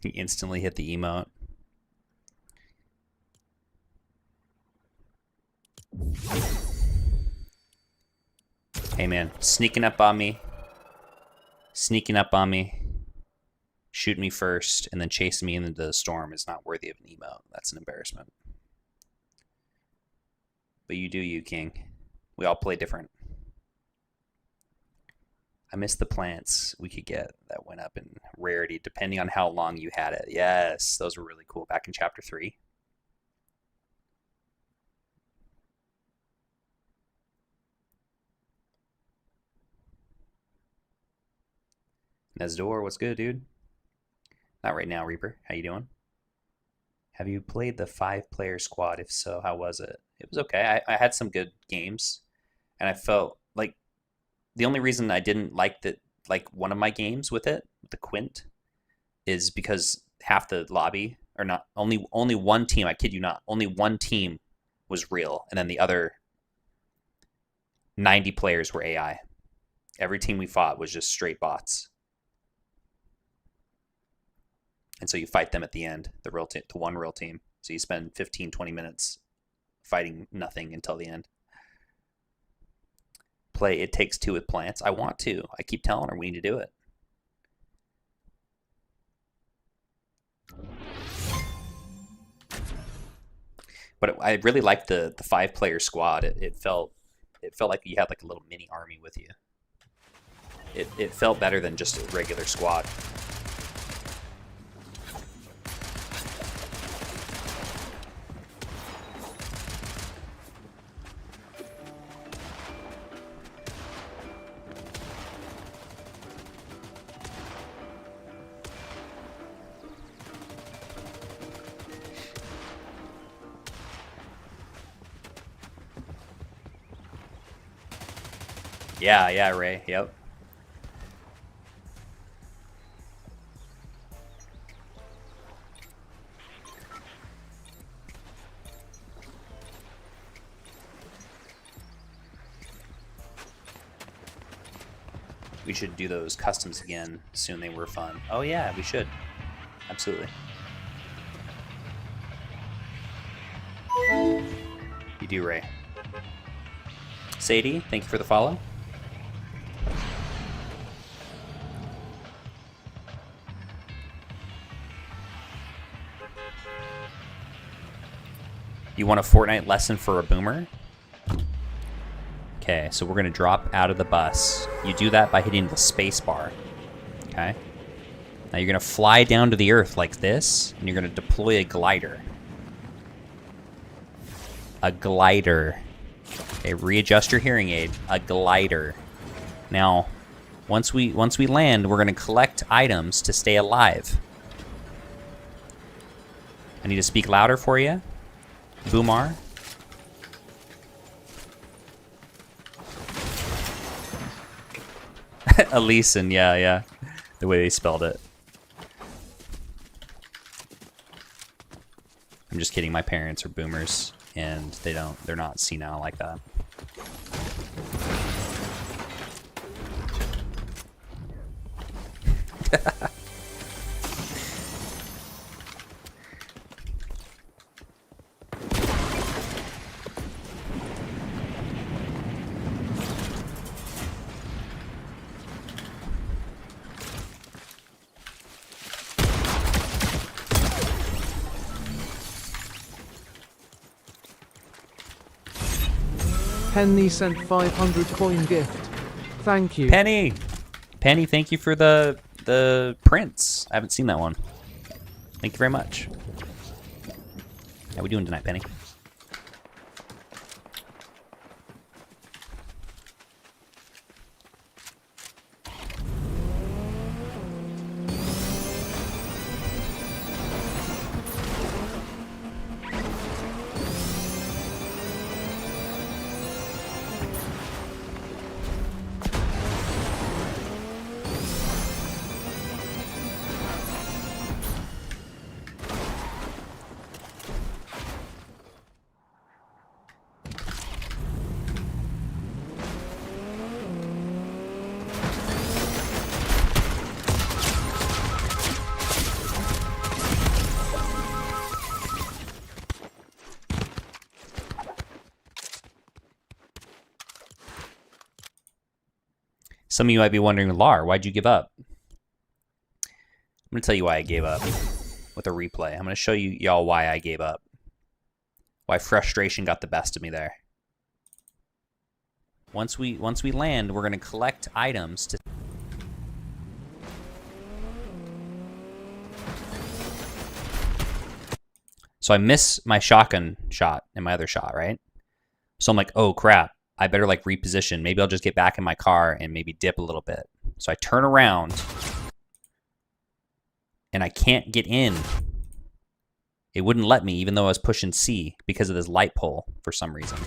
He instantly hit the emote. Hey man, sneaking up on me. Sneaking up on me. Shoot me first and then chasing me into the storm is not worthy of an emote. That's an embarrassment. But you do you, King. We all play different. I miss the plants we could get that went up in rarity depending on how long you had it. Yes, those were really cool back in chapter 3. Nezdor, what's good, dude? Not right now, Reaper. How you doing? Have you played the 5-player squad? If so, how was it? It was okay. I had some good games, and I felt like the only reason I didn't like one of my games with it, the Quint, is because half the lobby, or not, only one team, I kid you not, only one team was real, and then the other 90 players were AI. Every team we fought was just straight bots. And so you fight them at the end, the one real team. So you spend 15, 20 minutes fighting nothing until the end. Play It Takes Two with Plants. I want to. I keep telling her we need to do it. But I really liked the 5-player squad. It felt like you had like a little mini army with you. It felt better than just a regular squad. Yeah, Ray. Yep. We should do those customs again soon. They were fun. Oh yeah, we should. Absolutely. You do, Ray. Sadie, thank you for the follow. You want a Fortnite lesson for a boomer? Okay, so we're going to drop out of the bus. You do that by hitting the space bar. Okay? Now you're going to fly down to the earth like this, and you're going to deploy a glider. A glider. Okay, readjust your hearing aid. A glider. Now, once we land, we're going to collect items to stay alive. I need to speak louder for you. Boomar. Elyson, yeah. The way they spelled it. I'm just kidding, my parents are boomers and they're not senile like that. Penny sent 500 coin gift. Thank you. Penny, thank you for the prints. I haven't seen that one. Thank you very much. How we doing tonight, Penny? Some of you might be wondering, Lar, why'd you give up? I'm going to tell you why I gave up with a replay. I'm going to show you y'all why I gave up. Why frustration got the best of me there. Once we land, we're going to collect items to... So I miss my shotgun shot in my other shot, right? So I'm like, oh crap. I better like reposition. Maybe I'll just get back in my car and maybe dip a little bit. So I turn around and I can't get in. It wouldn't let me even though I was pushing C because of this light pole for some reason.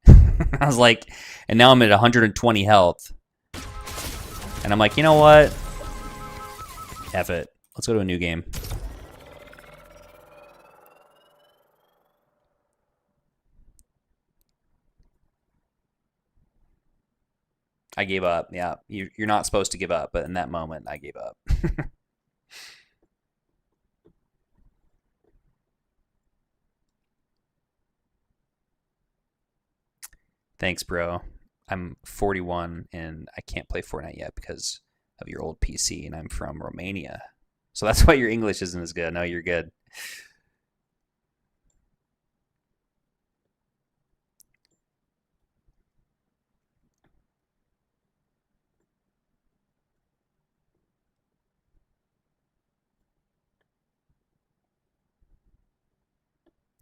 I was like, and now I'm at 120 health. And I'm like, you know what? F it. Let's go to a new game. I gave up. Yeah, you're not supposed to give up, but in that moment, I gave up. Thanks, bro. I'm 41 and I can't play Fortnite yet because of your old PC, and I'm from Romania. So that's why your English isn't as good. No, you're good.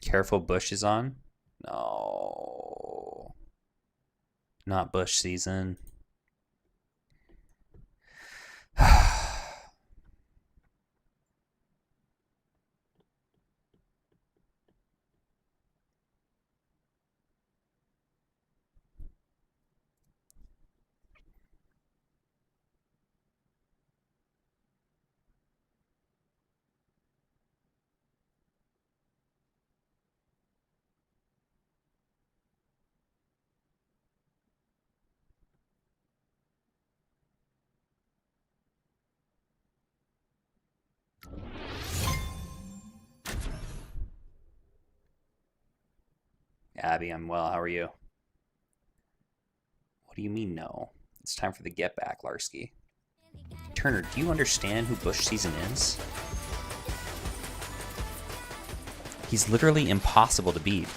Careful, Bush is on. No. Not Bush season. Abby, I'm well. How are you? What do you mean, no? It's time for the get back, Larsky. Turner, do you understand who Bush season is? He's literally impossible to beat.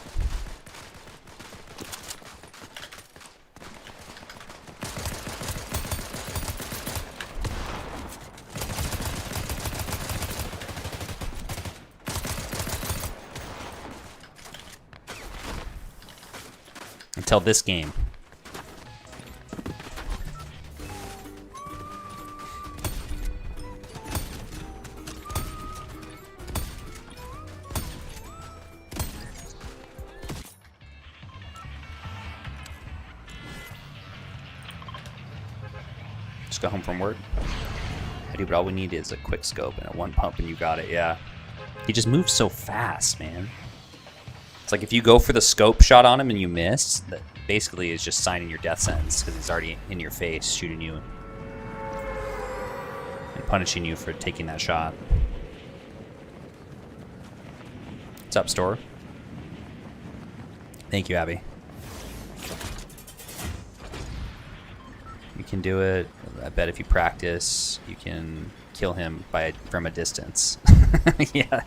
Until this game. Just got home from work. I do, but all we need is a quick scope and a one pump and you got it, yeah. He just moves so fast, man. It's like if you go for the scope shot on him and you miss, that basically is just signing your death sentence because he's already in your face shooting you and punishing you for taking that shot. What's up, store? Thank you, Abby. You can do it. I bet if you practice, you can kill him from a distance. Yeah.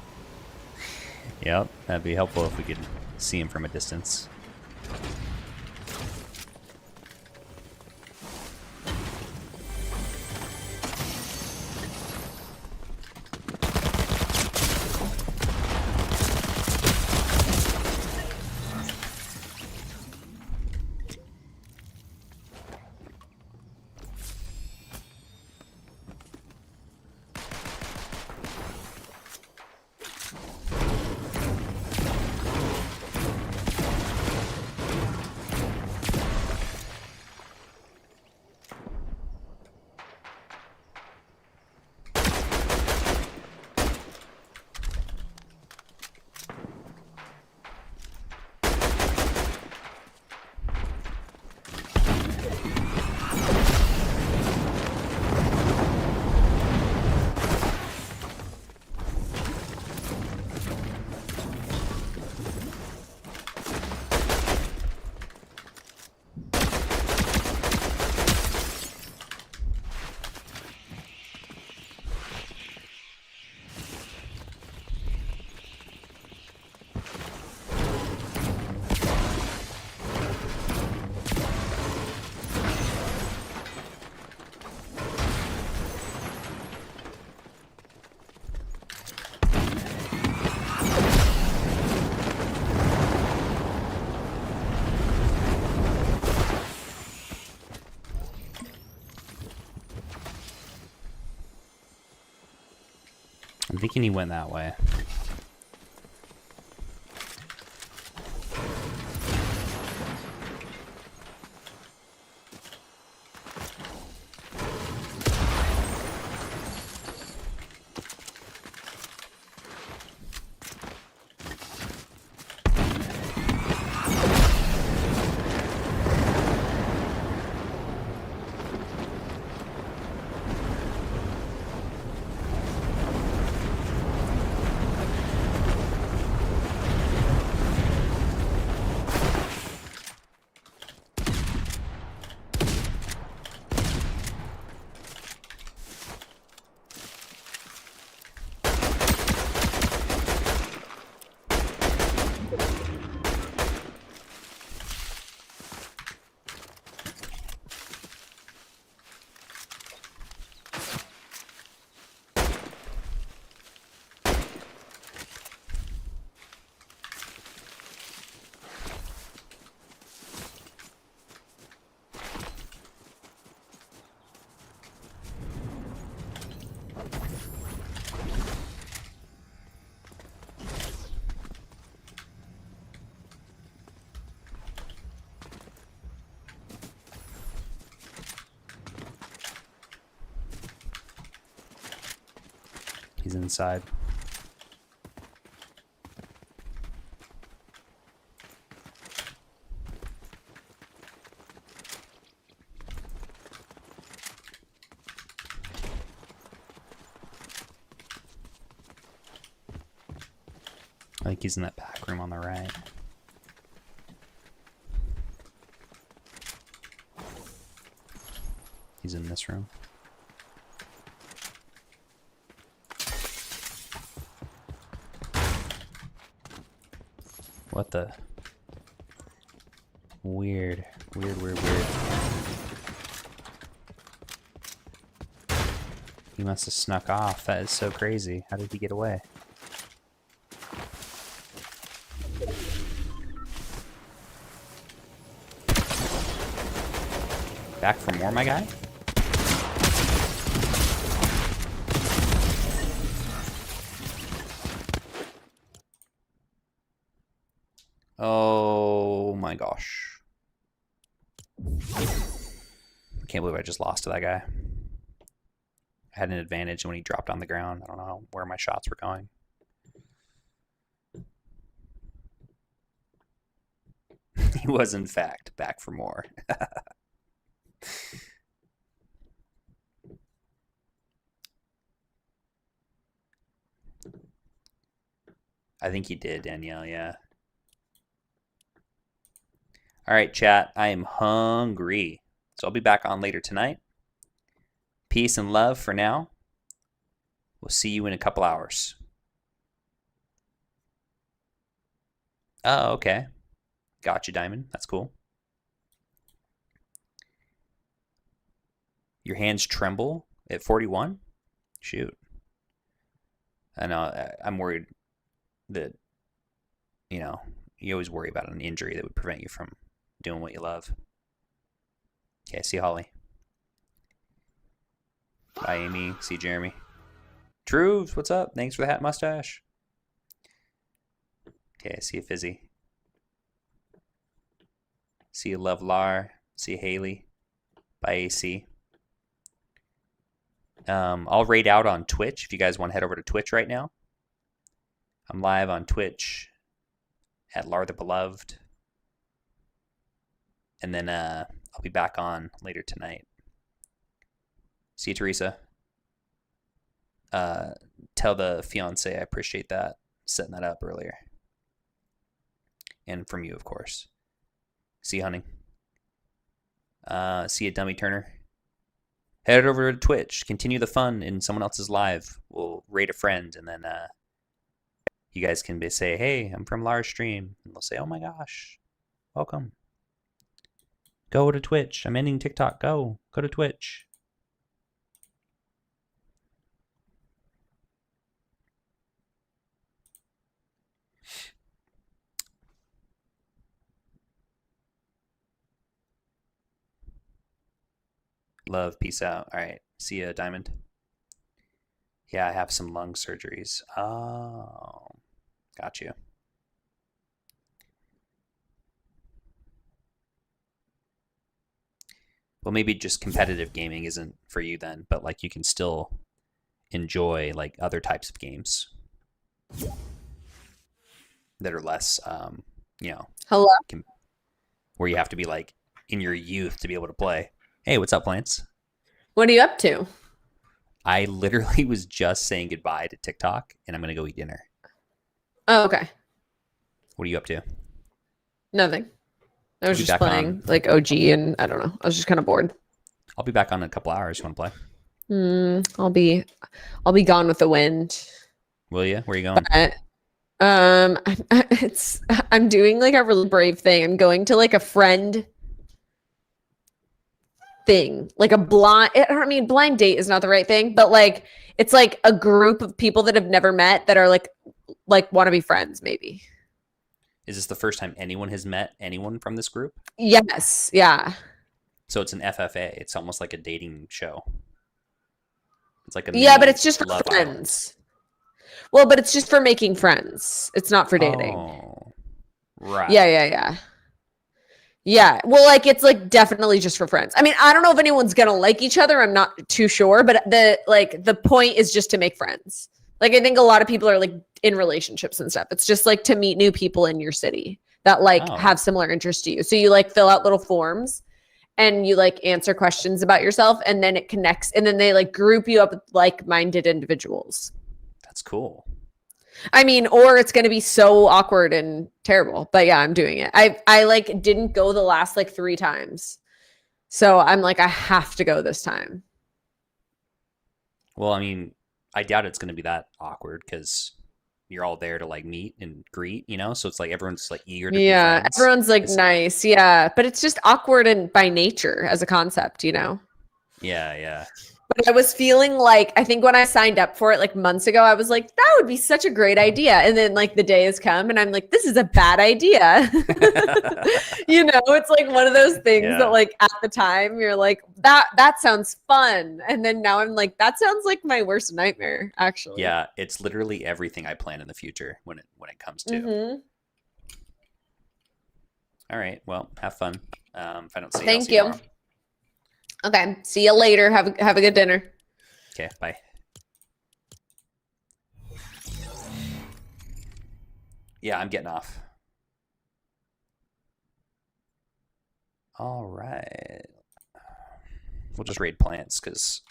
Yep, that'd be helpful if we could see him from a distance. I'm thinking he went that way. He's inside. I think he's in that back room on the right. He's in this room. What the? Weird. Weird. He must have snuck off. That is so crazy. How did he get away? Back for more, my guy? Oh my gosh. I can't believe I just lost to that guy. I had an advantage when he dropped on the ground. I don't know where my shots were going. He was, in fact, back for more. I think he did, Danielle, yeah. All right, chat, I am hungry. So I'll be back on later tonight. Peace and love for now. We'll see you in a couple hours. Oh, okay. Got you, Diamond. That's cool. Your hands tremble at 41? Shoot. I know, I'm worried that, you know, you always worry about an injury that would prevent you from doing what you love. Okay, see Holly. Bye, Amy. See Jeremy. Truves, what's up? Thanks for the hat mustache. Okay, see you, Fizzy. See you, Love Lar. See you, Haley. Bye, AC. I'll raid out on Twitch if you guys want to head over to Twitch right now. I'm live on Twitch at Lar the Beloved. And then I'll be back on later tonight. See you, Teresa. Tell the fiance I appreciate that, setting that up earlier. And from you, of course. See you, Hunting. See you, Dummy Turner. Head over to Twitch. Continue the fun in someone else's live. We'll raid a friend, and then you guys can say, hey, I'm from Lars Stream. And they'll say, oh my gosh, welcome. Go to Twitch. I'm ending TikTok. Go to Twitch. Love, peace out. All right, see ya, Diamond. Yeah, I have some lung surgeries. Oh, got you. Well, maybe just competitive gaming isn't for you then, but like you can still enjoy like other types of games that are less, you know, Hello. where you have to be like in your youth to be able to play. Hey, what's up, Lance? What are you up to? I literally was just saying goodbye to TikTok, and I'm going to go eat dinner. Oh, okay. What are you up to? Nothing. I was Be just back playing on. like OG and I don't know. I was just kind of bored. I'll be back on in a couple hours. You want to play? I'll be gone with the wind. Will you? Where are you going? But, I'm doing like a really brave thing. I'm going to like a friend thing, like a blind. I mean, blind date is not the right thing, but like it's like a group of people that have never met that are like want to be friends, maybe. Is this the first time anyone has met anyone from this group? Yes. Yeah. So it's an FFA. It's almost like a dating show. It's like a Yeah, but mini it's just for Love friends. Well, but it's just for making friends. It's not for Island. dating. Oh, right. Yeah. Yeah. Well, like it's like definitely just for friends. I mean, I don't know if anyone's gonna like each other. I'm not too sure, but the point is just to make friends. Like I think a lot of people are like in relationships and stuff. It's just like to meet new people in your city that like Oh. have similar interests to you. So you like fill out little forms and you like answer questions about yourself, and then it connects, and then they like group you up with like-minded individuals. That's cool. I mean, or it's going to be so awkward and terrible. But yeah, I'm doing it. I like didn't go the last like 3 times. So I'm like I have to go this time. Well, I mean, I doubt it's going to be that awkward because you're all there to like meet and greet, you know? So it's like everyone's like eager to be Yeah, friends. everyone's like It's- nice. Yeah, but it's just awkward and by nature as a concept, you know? Yeah, yeah. But I was feeling like, I think when I signed up for it like months ago, I was like, that would be such a great idea. And then like the day has come and I'm like, this is a bad idea. You know, it's like one of those things Yeah. that like at the time you're like, that sounds fun. And then now I'm like, that sounds like my worst nightmare, actually. Yeah, it's literally everything I plan in the future when it comes to. Mhm. All right, well, have fun. If I don't see you, I'll Thank see you you. tomorrow. Okay. See you later. Have a good dinner. Okay, bye. Yeah, I'm getting off. All right. We'll just raid plants because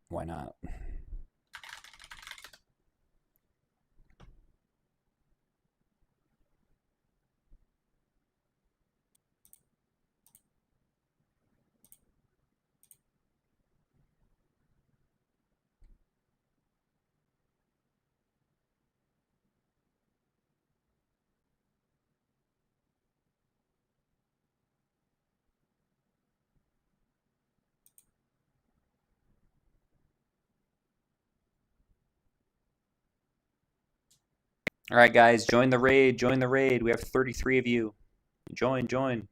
why not? All right, guys, join the raid. Join the raid. We have 33 of you. Join, join.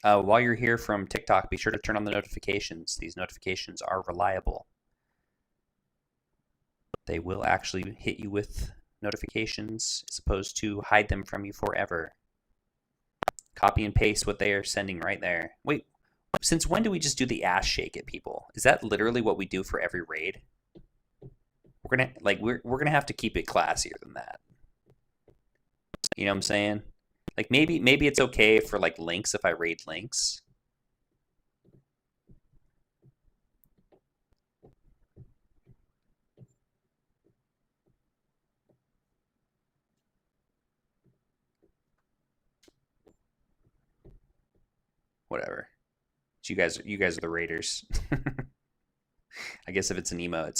While you're here from TikTok, be sure to turn on the notifications. These notifications are reliable. They will actually hit you with notifications as opposed to hide them from you forever. Copy and paste what they are sending right there. Wait, since when do we just do the ass shake at people? Is that literally what we do for every raid? We're gonna have to keep it classier than that. You know what I'm saying? Like maybe it's okay for like links if I raid links. Whatever. You guys are the raiders. I guess if it's an emo, it's